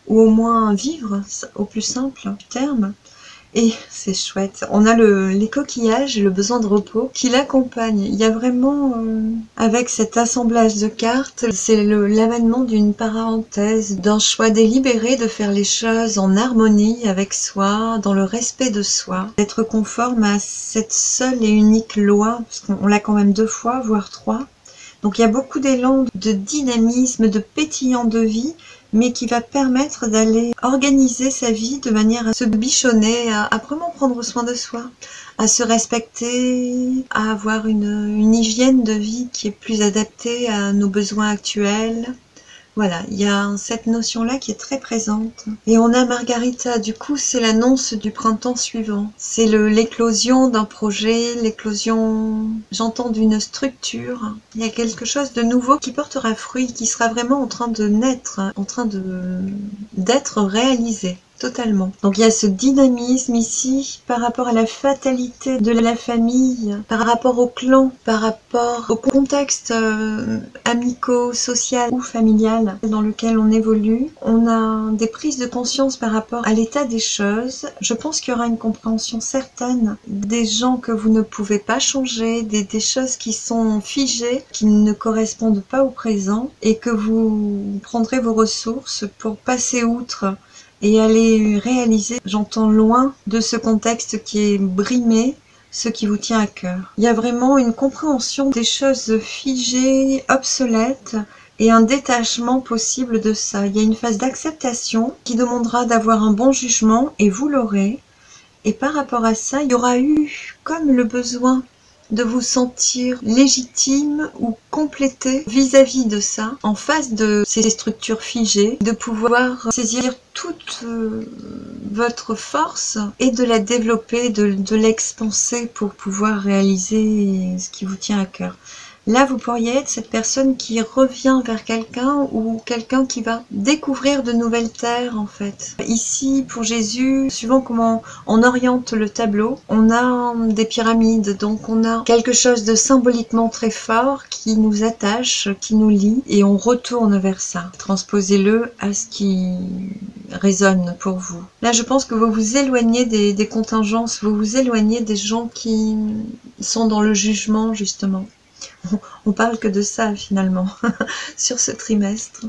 ou au moins vivre, au plus simple du terme. Et c'est chouette. On a les coquillages et le besoin de repos qui l'accompagnent. Il y a vraiment, avec cet assemblage de cartes, c'est l'avènement d'une parenthèse, d'un choix délibéré de faire les choses en harmonie avec soi, dans le respect de soi, d'être conforme à cette seule et unique loi, parce qu'on l'a quand même 2 fois, voire 3. Donc il y a beaucoup d'élan, de dynamisme, de pétillant de vie, mais qui va permettre d'aller organiser sa vie de manière à se bichonner, à vraiment prendre soin de soi, à se respecter, à avoir une hygiène de vie qui est plus adaptée à nos besoins actuels. Voilà, il y a cette notion-là qui est très présente. Et on a Margarita, du coup, c'est l'annonce du printemps suivant. C'est l'éclosion d'un projet, l'éclosion, j'entends, d'une structure. Il y a quelque chose de nouveau qui portera fruit, qui sera vraiment en train de naître, en train d'être réalisé. Totalement. Donc il y a ce dynamisme ici par rapport à la fatalité de la famille, par rapport au clan, par rapport au contexte amico-social ou familial dans lequel on évolue. On a des prises de conscience par rapport à l'état des choses. Je pense qu'il y aura une compréhension certaine des gens que vous ne pouvez pas changer, des choses qui sont figées, qui ne correspondent pas au présent et que vous prendrez vos ressources pour passer outre et aller réaliser, j'entends loin de ce contexte qui est brimé, ce qui vous tient à cœur. Il y a vraiment une compréhension des choses figées, obsolètes, et un détachement possible de ça. Il y a une phase d'acceptation qui demandera d'avoir un bon jugement, et vous l'aurez. Et par rapport à ça, il y aura eu comme le besoin de vous sentir légitime ou complété vis-à-vis de ça, en face de ces structures figées, de pouvoir saisir toute votre force et de la développer, de l'expanser pour pouvoir réaliser ce qui vous tient à cœur. Là, vous pourriez être cette personne qui revient vers quelqu'un ou quelqu'un qui va découvrir de nouvelles terres, en fait. Ici, pour Jésus, suivant comment on oriente le tableau, on a des pyramides, donc on a quelque chose de symboliquement très fort qui nous attache, qui nous lie, et on retourne vers ça. Transposez-le à ce qui résonne pour vous. Là, je pense que vous vous éloignez des contingences, vous vous éloignez des gens qui sont dans le jugement, justement. On parle que de ça finalement sur ce trimestre,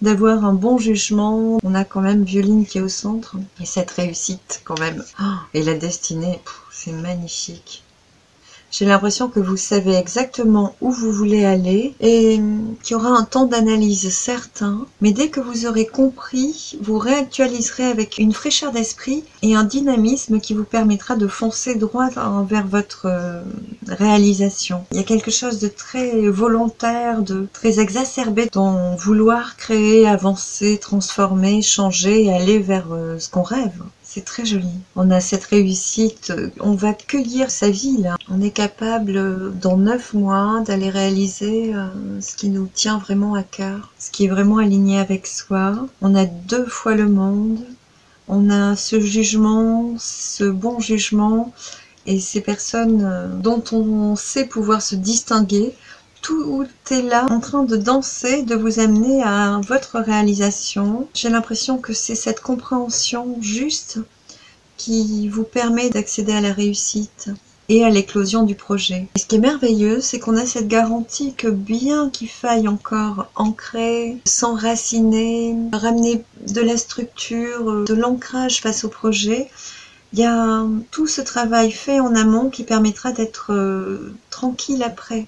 d'avoir un bon jugement. On a quand même Violine qui est au centre et cette réussite quand même, et la destinée, c'est magnifique. J'ai l'impression que vous savez exactement où vous voulez aller et qu'il y aura un temps d'analyse certain, mais dès que vous aurez compris, vous réactualiserez avec une fraîcheur d'esprit et un dynamisme qui vous permettra de foncer droit vers votre réalisation. Il y a quelque chose de très volontaire, de très exacerbé dans vouloir créer, avancer, transformer, changer et aller vers ce qu'on rêve. C'est très joli. On a cette réussite, on va cueillir sa vie là. On est capable dans 9 mois d'aller réaliser ce qui nous tient vraiment à cœur, ce qui est vraiment aligné avec soi. On a 2 fois le monde, on a ce jugement, ce bon jugement et ces personnes dont on sait pouvoir se distinguer. Tout est là en train de danser, de vous amener à votre réalisation. J'ai l'impression que c'est cette compréhension juste qui vous permet d'accéder à la réussite et à l'éclosion du projet. Et ce qui est merveilleux, c'est qu'on a cette garantie que bien qu'il faille encore ancrer, s'enraciner, ramener de la structure, de l'ancrage face au projet, il y a tout ce travail fait en amont qui permettra d'être tranquille après.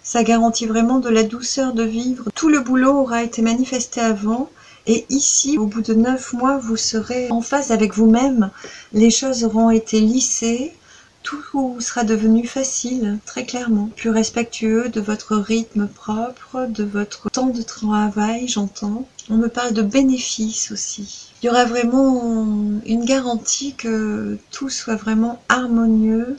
Ça garantit vraiment de la douceur de vivre. Tout le boulot aura été manifesté avant. Et ici, au bout de 9 mois, vous serez en phase avec vous-même. Les choses auront été lissées. Tout sera devenu facile, très clairement. Plus respectueux de votre rythme propre, de votre temps de travail, j'entends. On me parle de bénéfices aussi. Il y aura vraiment une garantie que tout soit vraiment harmonieux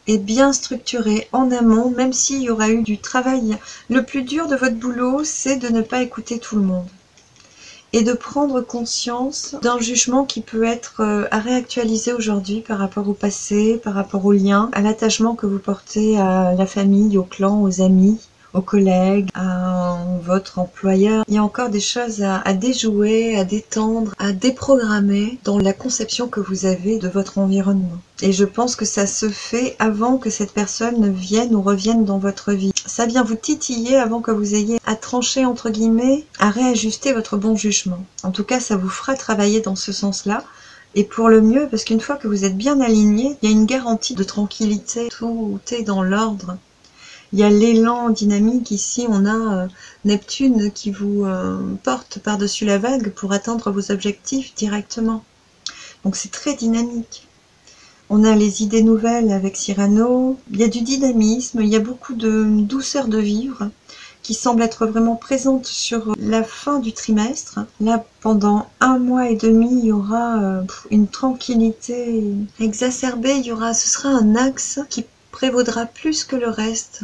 et bien structuré en amont, même s'il y aura eu du travail. Le plus dur de votre boulot, c'est de ne pas écouter tout le monde et de prendre conscience d'un jugement qui peut être à réactualiser aujourd'hui par rapport au passé, par rapport aux liens, à l'attachement que vous portez à la famille, au clan, aux amis, aux collègues, à votre employeur. Il y a encore des choses à déjouer, à détendre, à déprogrammer dans la conception que vous avez de votre environnement. Et je pense que ça se fait avant que cette personne ne vienne ou revienne dans votre vie. Ça vient vous titiller avant que vous ayez à trancher, entre guillemets, à réajuster votre bon jugement. En tout cas, ça vous fera travailler dans ce sens-là. Et pour le mieux, parce qu'une fois que vous êtes bien aligné, il y a une garantie de tranquillité, tout est dans l'ordre. Il y a l'élan dynamique ici, on a Neptune qui vous porte par-dessus la vague pour atteindre vos objectifs directement. Donc c'est très dynamique. On a les idées nouvelles avec Cyrano, il y a du dynamisme, il y a beaucoup de douceur de vivre qui semble être vraiment présente sur la fin du trimestre. Là, pendant 1 mois et demi, il y aura une tranquillité exacerbée, ce sera un axe qui prévaudra plus que le reste.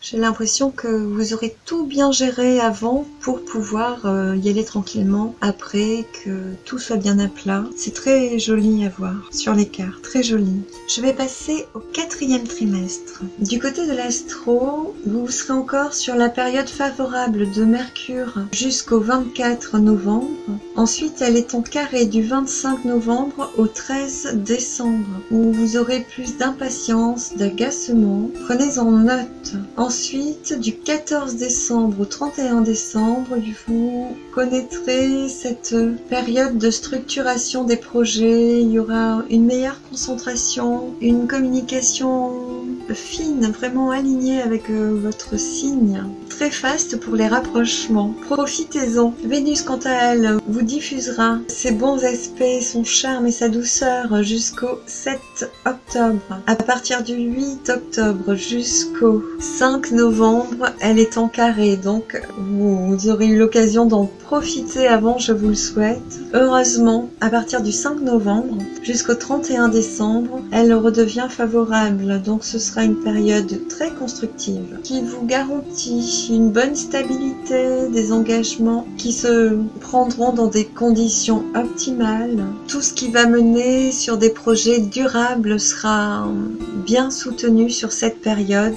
J'ai l'impression que vous aurez tout bien géré avant pour pouvoir y aller tranquillement après, que tout soit bien à plat. C'est très joli à voir sur les cartes, très joli. Je vais passer au 4e trimestre. Du côté de l'astro, vous serez encore sur la période favorable de Mercure jusqu'au 24 novembre. Ensuite, elle est en carré du 25 novembre au 13 décembre, où vous aurez plus d'impatience, d'agacement. Prenez-en note. Ensuite, du 14 décembre au 31 décembre, vous connaîtrez cette période de structuration des projets. Il y aura une meilleure concentration, une communication fine, vraiment alignée avec votre signe. Très faste pour les rapprochements. Profitez-en. Vénus, quant à elle, vous diffusera ses bons aspects, son charme et sa douceur jusqu'au 7 octobre. À partir du 8 octobre jusqu'au 5 novembre, elle est en carré, donc vous aurez eu l'occasion d'en profiter avant, je vous le souhaite. Heureusement, à partir du 5 novembre jusqu'au 31 décembre, elle redevient favorable, donc ce sera une période très constructive qui vous garantit une bonne stabilité, des engagements qui se prendront dans des conditions optimales. Tout ce qui va mener sur des projets durables sera bien soutenu sur cette période.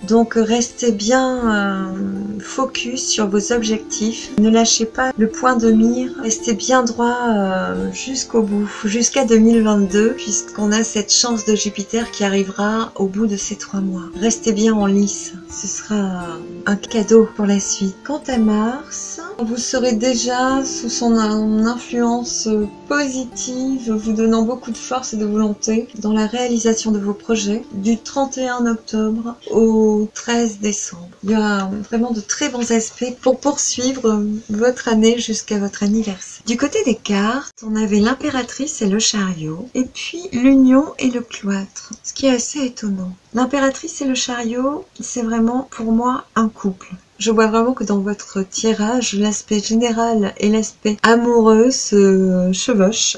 Donc restez bien focus sur vos objectifs, ne lâchez pas le point de mire, restez bien droit jusqu'au bout, jusqu'à 2022, puisqu'on a cette chance de Jupiter qui arrivera au bout de ces 3 mois. Restez bien en lice, ce sera un cadeau pour la suite. Quant à Mars, vous serez déjà sous son influence positive, vous donnant beaucoup de force et de volonté dans la réalisation de vos projets, du 31 octobre au 13 décembre. Il y a vraiment de très bons aspects pour poursuivre votre année jusqu'à votre anniversaire. Du côté des cartes, on avait l'impératrice et le chariot, et puis l'union et le cloître, ce qui est assez étonnant. L'impératrice et le chariot, c'est vraiment pour moi un couple. Je vois vraiment que dans votre tirage, l'aspect général et l'aspect amoureux se chevauchent.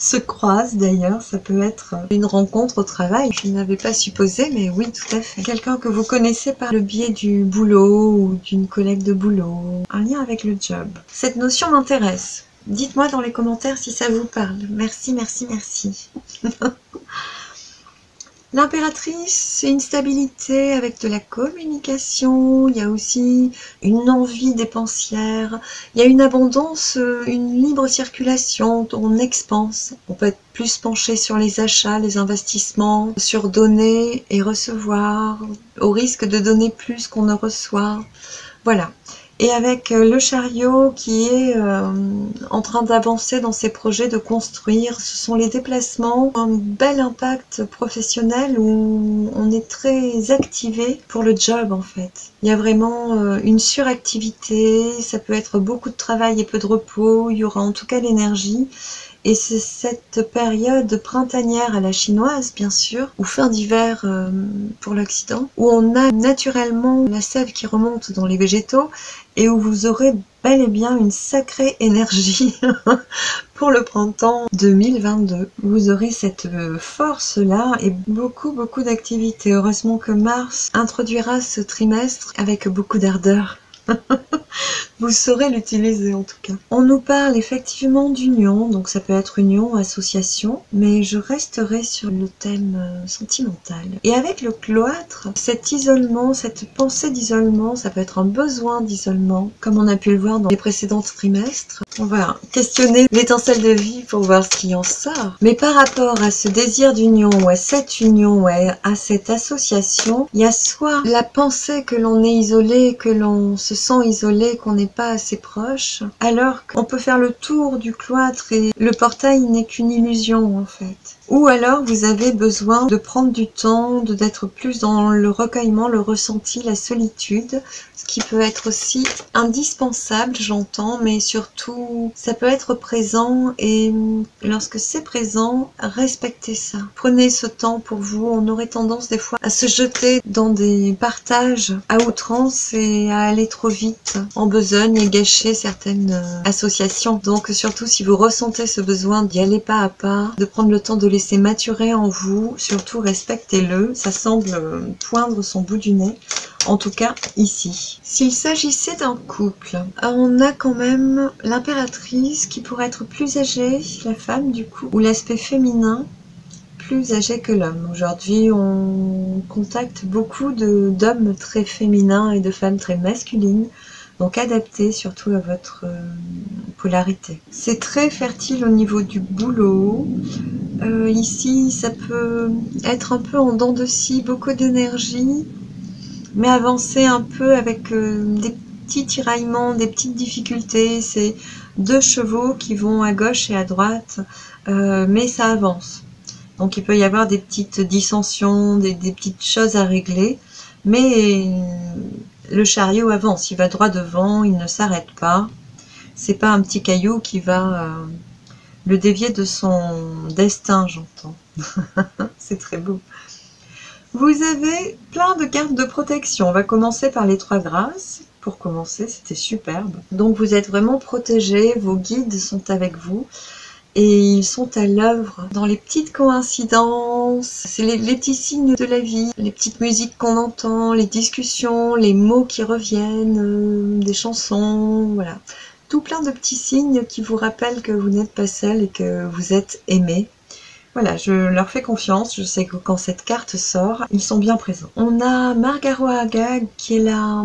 Se croisent d'ailleurs, ça peut être une rencontre au travail, je n'avais pas supposé, mais oui, tout à fait. Quelqu'un que vous connaissez par le biais du boulot ou d'une collègue de boulot, un lien avec le job. Cette notion m'intéresse. Dites-moi dans les commentaires si ça vous parle. Merci, merci, merci. L'impératrice, c'est une stabilité avec de la communication, il y a aussi une envie dépensière, il y a une abondance, une libre circulation, on expanse. On peut être plus penché sur les achats, les investissements, sur donner et recevoir, au risque de donner plus qu'on ne reçoit. Voilà. Et avec le chariot qui est en train d'avancer dans ses projets de construire, ce sont les déplacements, un bel impact professionnel où on est très activé pour le job en fait. Il y a vraiment une suractivité, ça peut être beaucoup de travail et peu de repos, il y aura en tout cas l'énergie. Et c'est cette période printanière à la chinoise, bien sûr, ou fin d'hiver pour l'Occident, où on a naturellement la sève qui remonte dans les végétaux et où vous aurez bel et bien une sacrée énergie pour le printemps 2022. Vous aurez cette force-là et beaucoup d'activités. Heureusement que Mars introduira ce trimestre avec beaucoup d'ardeur. Vous saurez l'utiliser en tout cas. On nous parle effectivement d'union, donc ça peut être union, association, mais je resterai sur le thème sentimental. Et avec le cloître, cet isolement, cette pensée d'isolement, ça peut être un besoin d'isolement, comme on a pu le voir dans les précédents trimestres. On va questionner l'étincelle de vie pour voir ce qui en sort. Mais par rapport à ce désir d'union, ou à cette union, ou à cette association, il y a soit la pensée que l'on est isolé, que l'on se sent isolé, qu'on n'est pas assez proche, alors qu'on peut faire le tour du cloître et le portail n'est qu'une illusion en fait. Ou alors vous avez besoin de prendre du temps, d'être plus dans le recueillement, le ressenti, la solitude, ce qui peut être aussi indispensable, j'entends, mais surtout ça peut être présent et lorsque c'est présent, respectez ça. Prenez ce temps pour vous. On aurait tendance des fois à se jeter dans des partages à outrance et à aller trop vite en besogne et gâcher certaines associations. Donc surtout si vous ressentez ce besoin d'y aller pas à pas, de prendre le temps de laisser maturer en vous, surtout respectez-le. Ça semble poindre son bout du nez. En tout cas, ici. S'il s'agissait d'un couple, on a quand même l'impératrice qui pourrait être plus âgée, la femme du coup, ou l'aspect féminin plus âgé que l'homme. Aujourd'hui, on contacte beaucoup d'hommes très féminins et de femmes très masculines, donc adaptez surtout à votre polarité. C'est très fertile au niveau du boulot. Ici, ça peut être un peu en dents de scie, beaucoup d'énergie, mais avancer un peu avec des petits tiraillements, des petites difficultés. C'est 2 chevaux qui vont à gauche et à droite, mais ça avance. Donc il peut y avoir des petites dissensions, des petites choses à régler, mais le chariot avance, il va droit devant, il ne s'arrête pas. C'est pas un petit caillou qui va le dévier de son destin, j'entends. C'est très beau. Vous avez plein de cartes de protection. On va commencer par les 3 grâces. Pour commencer, c'était superbe. Donc vous êtes vraiment protégés, vos guides sont avec vous. Et ils sont à l'œuvre dans les petites coïncidences, c'est les petits signes de la vie, les petites musiques qu'on entend, les discussions, les mots qui reviennent, des chansons, voilà. Tout plein de petits signes qui vous rappellent que vous n'êtes pas seul et que vous êtes aimé. Voilà, je leur fais confiance, je sais que quand cette carte sort, ils sont bien présents. On a Margaro Agag qui est la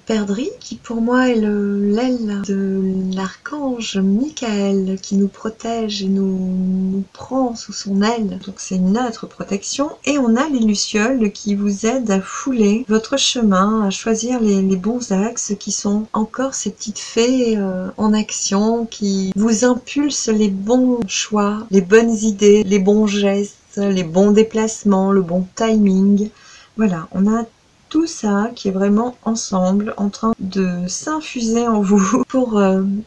perdrix, qui pour moi est l'aile de l'archange Michael qui nous protège et nous prend sous son aile. Donc c'est notre protection. Et on a les lucioles qui vous aident à fouler votre chemin, à choisir les bons axes qui sont encore ces petites fées en action qui vous impulsent les bons choix, les bonnes idées, les bons gestes, les bons déplacements, le bon timing. Voilà, on a tout ça qui est vraiment ensemble en train de s'infuser en vous pour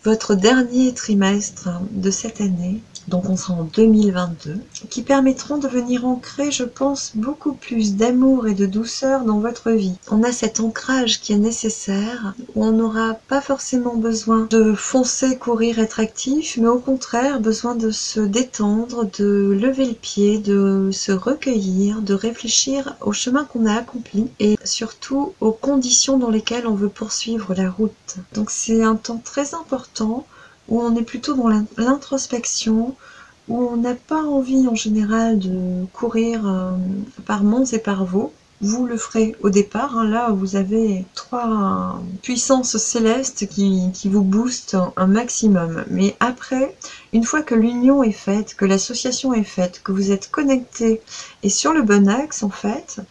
votre dernier trimestre de cette année. Donc on sera en 2022, qui permettront de venir ancrer, je pense, beaucoup plus d'amour et de douceur dans votre vie. On a cet ancrage qui est nécessaire, où on n'aura pas forcément besoin de foncer, courir, être actif, mais au contraire, besoin de se détendre, de lever le pied, de se recueillir, de réfléchir au chemin qu'on a accompli et surtout aux conditions dans lesquelles on veut poursuivre la route. Donc c'est un temps très important où on est plutôt dans l'introspection, où on n'a pas envie en général de courir par monts et par vaux. Vous le ferez au départ, hein, là vous avez 3 puissances célestes qui vous boostent un maximum. Mais après, une fois que l'union est faite, que l'association est faite, que vous êtes connecté et sur le bon axe en fait,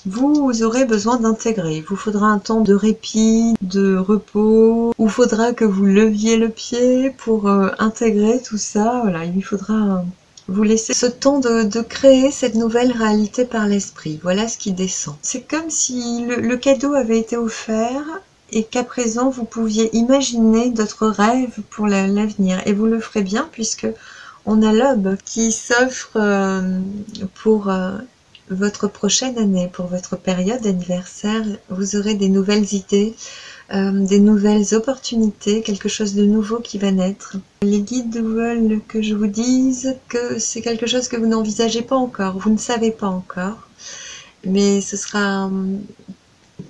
vous aurez besoin d'intégrer. Il vous faudra un temps de répit, de repos, ou faudra que vous leviez le pied pour intégrer tout ça. Voilà, il faudra vous laisser ce temps de créer cette nouvelle réalité par l'esprit. Voilà ce qui descend. C'est comme si le cadeau avait été offert et qu'à présent vous pouviez imaginer d'autres rêves pour l'avenir. Et vous le ferez bien puisque on a l'aube qui s'offre pour votre prochaine année, pour votre période d'anniversaire. Vous aurez des nouvelles idées, des nouvelles opportunités, quelque chose de nouveau qui va naître. Les guides veulent que je vous dise que c'est quelque chose que vous n'envisagez pas encore, vous ne savez pas encore, mais ce sera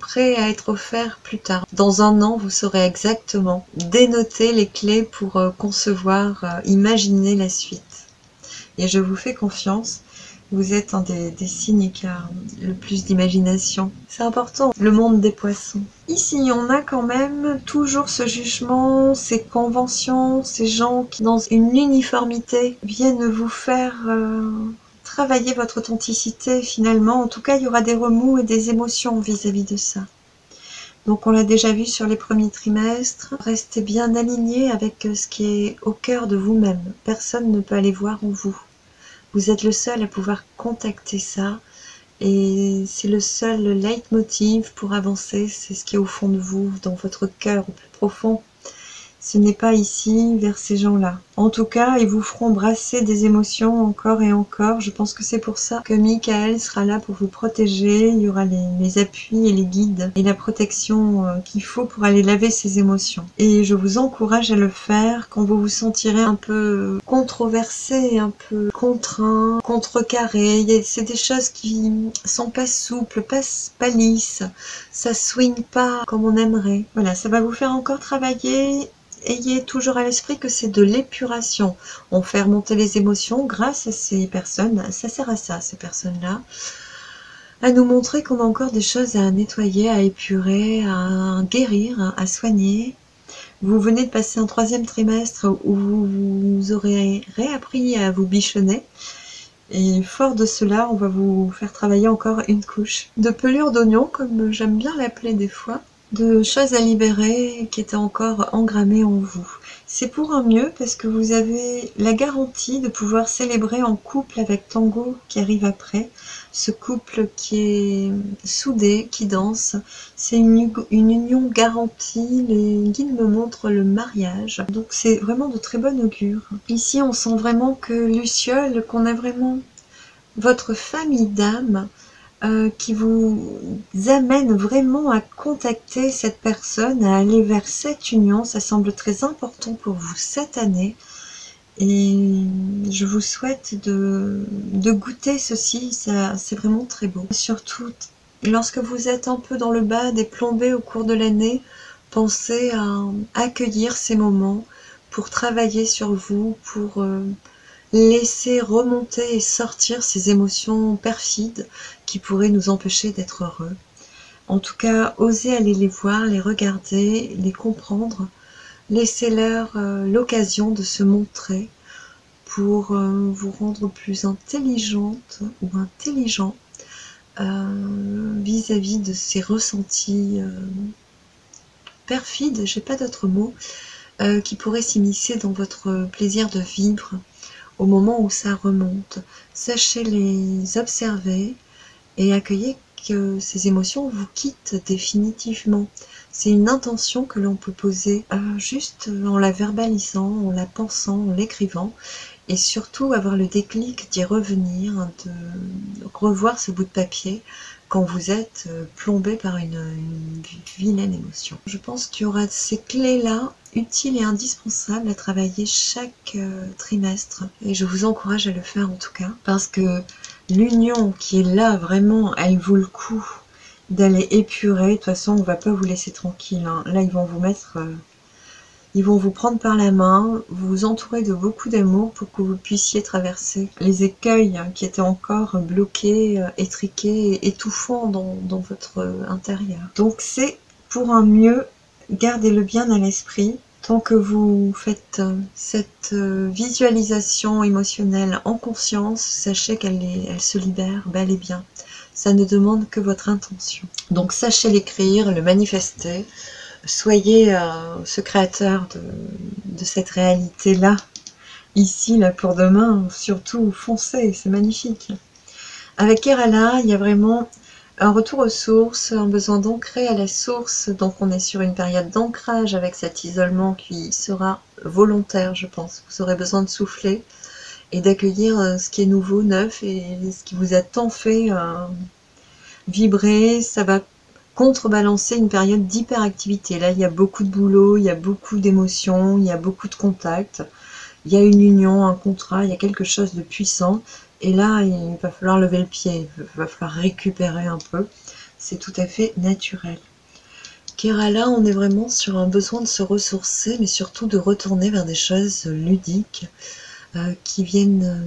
prêt à être offert plus tard. Dans un an, vous saurez exactement dénoter les clés pour concevoir, imaginer la suite. Et je vous fais confiance. Vous êtes un des signes qui a le plus d'imagination. C'est important, le monde des poissons. Ici, on a quand même toujours ce jugement, ces conventions, ces gens qui, dans une uniformité, viennent vous faire travailler votre authenticité finalement. En tout cas, il y aura des remous et des émotions vis-à-vis de ça. Donc on l'a déjà vu sur les premiers trimestres. Restez bien aligné avec ce qui est au cœur de vous-même. Personne ne peut aller voir en vous. Vous êtes le seul à pouvoir contacter ça. Et c'est le seul leitmotiv pour avancer. C'est ce qui est au fond de vous, dans votre cœur, au plus profond. Ce n'est pas ici, vers ces gens-là. En tout cas, ils vous feront brasser des émotions encore et encore. Je pense que c'est pour ça que Michael sera là pour vous protéger. Il y aura les appuis et les guides et la protection qu'il faut pour aller laver ces émotions. Et je vous encourage à le faire quand vous vous sentirez un peu controversé, un peu contraint, contrecarré. C'est des choses qui sont pas souples, pas lisses. Ça swing pas comme on aimerait. Voilà, ça va vous faire encore travailler. Ayez toujours à l'esprit que c'est de l'épuration. On fait remonter les émotions grâce à ces personnes. Ça sert à ça, ces personnes-là. À nous montrer qu'on a encore des choses à nettoyer, à épurer, à guérir, à soigner. Vous venez de passer un 3e trimestre où vous aurez réappris à vous bichonner. Et fort de cela, on va vous faire travailler encore une couche de pelure d'oignon, comme j'aime bien l'appeler des fois, de choses à libérer qui étaient encore engrammées en vous. C'est pour un mieux parce que vous avez la garantie de pouvoir célébrer en couple avec Tango qui arrive après. Ce couple qui est soudé, qui danse. C'est une union garantie. Les guides me montrent le mariage. Donc c'est vraiment de très bon augure. Ici, on sent vraiment que Luciole, qu'on a vraiment votre famille d'âme, qui vous amène vraiment à contacter cette personne, à aller vers cette union. Ça semble très important pour vous cette année. Et je vous souhaite de goûter ceci, c'est vraiment très beau. Surtout, lorsque vous êtes un peu dans le bas, des plombées au cours de l'année, pensez à accueillir ces moments pour travailler sur vous, pour laisser remonter et sortir ces émotions perfides qui pourraient nous empêcher d'être heureux. En tout cas, osez aller les voir, les regarder, les comprendre. Laissez-leur l'occasion de se montrer pour vous rendre plus intelligente ou intelligent vis-à-vis de ces ressentis perfides, j'ai pas d'autre mot, qui pourraient s'immiscer dans votre plaisir de vivre au moment où ça remonte. Sachez les observer et accueillez que ces émotions vous quittent définitivement. C'est une intention que l'on peut poser juste en la verbalisant, en la pensant, en l'écrivant, et surtout avoir le déclic d'y revenir, de revoir ce bout de papier quand vous êtes plombé par une vilaine émotion. Je pense qu'il y aura ces clés-là utiles et indispensables à travailler chaque trimestre, et je vous encourage à le faire en tout cas, parce que l'union qui est là, vraiment, elle vaut le coup d'aller épurer. De toute façon, on ne va pas vous laisser tranquille, hein. Là, ils vont vous mettre... ils vont vous prendre par la main, vous entourer de beaucoup d'amour pour que vous puissiez traverser les écueils qui étaient encore bloqués, étriqués, étouffants dans votre intérieur. Donc c'est pour un mieux, gardez-le bien à l'esprit. Tant que vous faites cette visualisation émotionnelle en conscience, sachez qu'elle se libère bel et bien. Ça ne demande que votre intention. Donc sachez l'écrire, le manifester. Soyez ce créateur de cette réalité-là, ici, là, pour demain. Surtout, foncez, c'est magnifique. Avec Kerala, il y a vraiment Un retour aux sources, un besoin d'ancrer à la source, donc on est sur une période d'ancrage avec cet isolement qui sera volontaire, je pense. Vous aurez besoin de souffler et d'accueillir ce qui est nouveau, neuf, et ce qui vous a tant fait vibrer. Ça va contrebalancer une période d'hyperactivité. Là, il y a beaucoup de boulot, il y a beaucoup d'émotions, il y a beaucoup de contacts, il y a une union, un contrat, il y a quelque chose de puissant. Et là, il va falloir lever le pied, il va falloir récupérer un peu. C'est tout à fait naturel. Kerala, on est vraiment sur un besoin de se ressourcer, mais surtout de retourner vers des choses ludiques qui viennent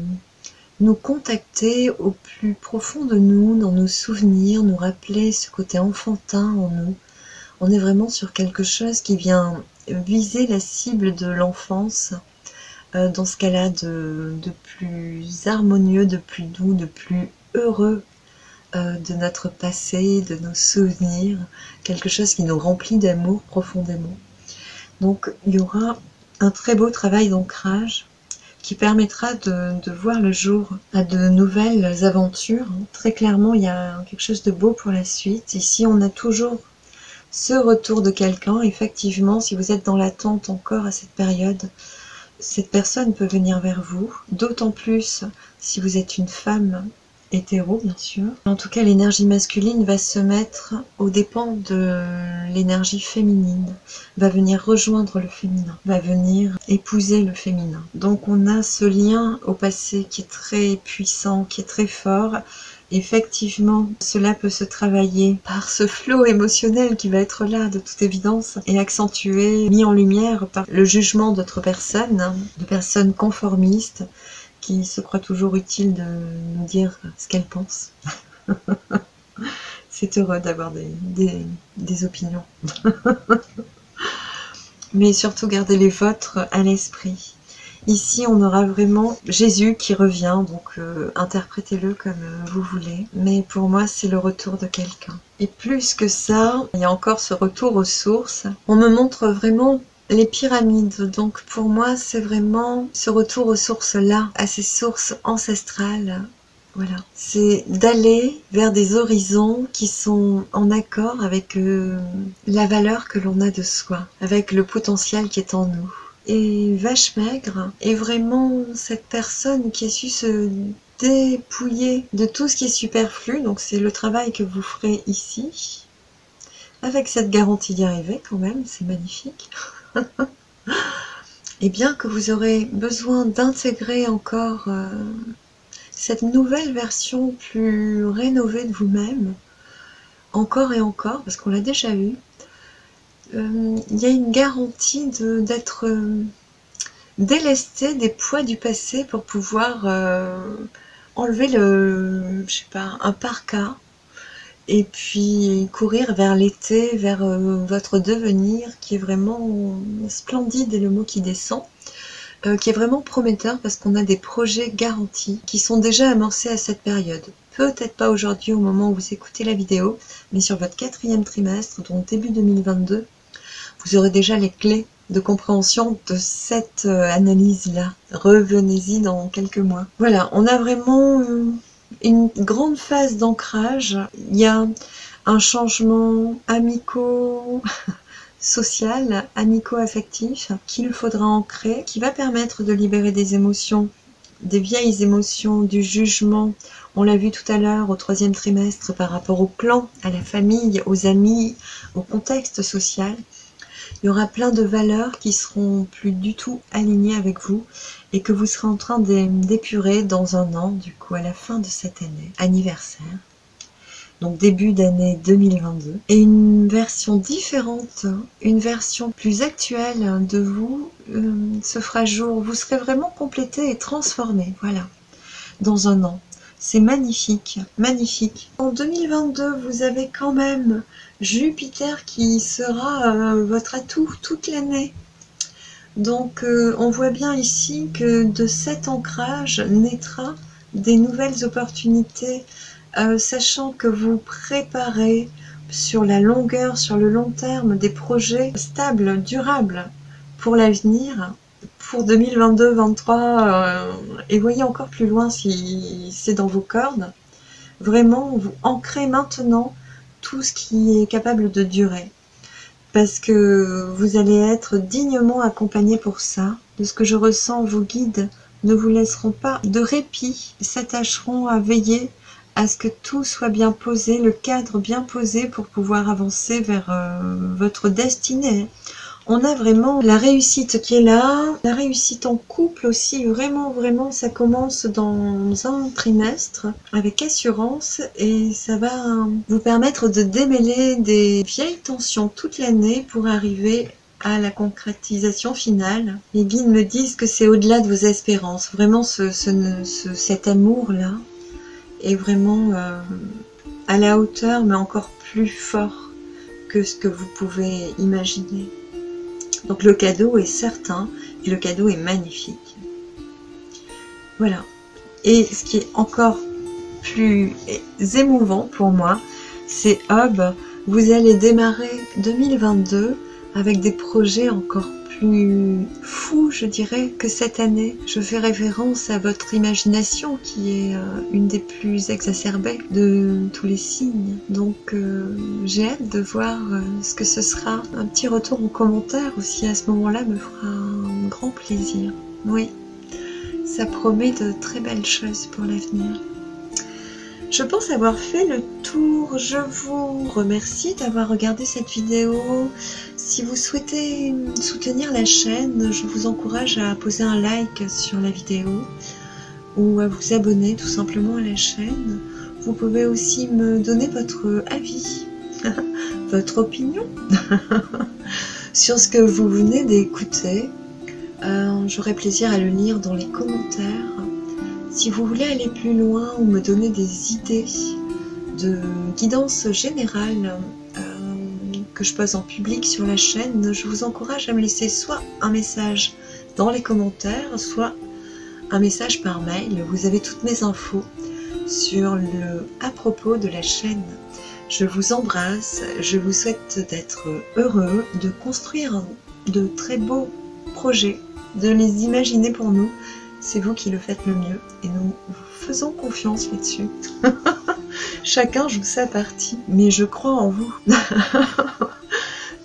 nous contacter au plus profond de nous, dans nos souvenirs, nous rappeler ce côté enfantin en nous. On est vraiment sur quelque chose qui vient viser la cible de l'enfance, dans ce cas-là de plus harmonieux, de plus doux, de plus heureux de notre passé, de nos souvenirs, quelque chose qui nous remplit d'amour profondément. Donc il y aura un très beau travail d'ancrage qui permettra de voir le jour à de nouvelles aventures. Très clairement, il y a quelque chose de beau pour la suite. Ici, on a toujours ce retour de quelqu'un. Effectivement, si vous êtes dans l'attente encore à cette période, cette personne peut venir vers vous, d'autant plus si vous êtes une femme hétéro, bien sûr. En tout cas, l'énergie masculine va se mettre aux dépens de l'énergie féminine, va venir rejoindre le féminin, va venir épouser le féminin. Donc on a ce lien au passé qui est très puissant, qui est très fort. Effectivement, cela peut se travailler par ce flot émotionnel qui va être là de toute évidence et accentué, mis en lumière par le jugement d'autres personnes, de personnes conformistes qui se croient toujours utiles de nous dire ce qu'elles pensent. C'est heureux d'avoir des opinions. Mais surtout gardez les vôtres à l'esprit. Ici, on aura vraiment Jésus qui revient, donc interprétez-le comme vous voulez. Mais pour moi, c'est le retour de quelqu'un. Et plus que ça, il y a encore ce retour aux sources. On me montre vraiment les pyramides. Donc pour moi, c'est vraiment ce retour aux sources-là, à ces sources ancestrales. Voilà. C'est d'aller vers des horizons qui sont en accord avec la valeur que l'on a de soi, avec le potentiel qui est en nous. Et Vache Maigre est vraiment cette personne qui a su se dépouiller de tout ce qui est superflu. Donc c'est le travail que vous ferez ici, avec cette garantie d'y arriver quand même, c'est magnifique. Et bien que vous aurez besoin d'intégrer encore cette nouvelle version plus rénovée de vous-même, encore et encore, parce qu'on l'a déjà eu, il y a une garantie d'être délesté des poids du passé pour pouvoir enlever je sais pas, un parka et puis courir vers l'été, vers votre devenir qui est vraiment splendide, et le mot qui descend, qui est vraiment prometteur parce qu'on a des projets garantis qui sont déjà amorcés à cette période. Peut-être pas aujourd'hui au moment où vous écoutez la vidéo, mais sur votre 4e trimestre, donc début 2022, vous aurez déjà les clés de compréhension de cette analyse-là. Revenez-y dans quelques mois. Voilà, on a vraiment une grande phase d'ancrage. Il y a un changement amico-social, amico-affectif qu'il faudra ancrer, qui va permettre de libérer des émotions, des vieilles émotions, du jugement. On l'a vu tout à l'heure au 3e trimestre par rapport au clan, à la famille, aux amis, au contexte social. Il y aura plein de valeurs qui seront plus du tout alignées avec vous et que vous serez en train d'épurer dans un an, du coup à la fin de cette année, anniversaire, donc début d'année 2022. Et une version différente, une version plus actuelle de vous se fera jour. Vous serez vraiment complété et transformé, voilà, dans un an. C'est magnifique, magnifique. En 2022, vous avez quand même Jupiter qui sera votre atout toute l'année. Donc on voit bien ici que de cet ancrage naîtra des nouvelles opportunités, sachant que vous préparez sur la longueur, sur le long terme, des projets stables, durables pour l'avenir, pour 2022-2023, et voyez encore plus loin si c'est dans vos cordes. vraiment vous ancrez maintenant tout ce qui est capable de durer. Parce que vous allez être dignement accompagné pour ça. De ce que je ressens, vos guides ne vous laisseront pas de répit, s'attacheront à veiller à ce que tout soit bien posé, le cadre bien posé pour pouvoir avancer vers votre destinée. On a vraiment la réussite qui est là, la réussite en couple aussi, vraiment, ça commence dans un trimestre avec assurance et ça va vous permettre de démêler des vieilles tensions toute l'année pour arriver à la concrétisation finale. Les guides me disent que c'est au-delà de vos espérances, vraiment cet amour-là est vraiment à la hauteur, mais encore plus fort que ce que vous pouvez imaginer. Donc le cadeau est certain, et le cadeau est magnifique. Voilà. Et ce qui est encore plus émouvant pour moi, c'est vous allez démarrer 2022 avec des projets encore plus fous, je dirais, que cette année. Je fais référence à votre imagination qui est une des plus exacerbées de tous les signes. Donc j'ai hâte de voir ce que ce sera. Un petit retour en commentaire aussi à ce moment-là me fera un grand plaisir. Oui, ça promet de très belles choses pour l'avenir. Je pense avoir fait le tour. Je vous remercie d'avoir regardé cette vidéo. Si vous souhaitez soutenir la chaîne, je vous encourage à poser un like sur la vidéo ou à vous abonner tout simplement à la chaîne. Vous pouvez aussi me donner votre avis, votre opinion sur ce que vous venez d'écouter. J'aurai plaisir à le lire dans les commentaires. Si vous voulez aller plus loin ou me donner des idées de guidance générale que je pose en public sur la chaîne, je vous encourage à me laisser soit un message dans les commentaires, soit un message par mail. Vous avez toutes mes infos sur le à propos de la chaîne. Je vous embrasse, je vous souhaite d'être heureux, de construire de très beaux projets, de les imaginer pour nous. C'est vous qui le faites le mieux et nous vous faisons confiance là-dessus. Chacun joue sa partie, mais je crois en vous.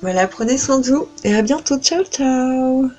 Voilà, prenez soin de vous et à bientôt. Ciao, ciao!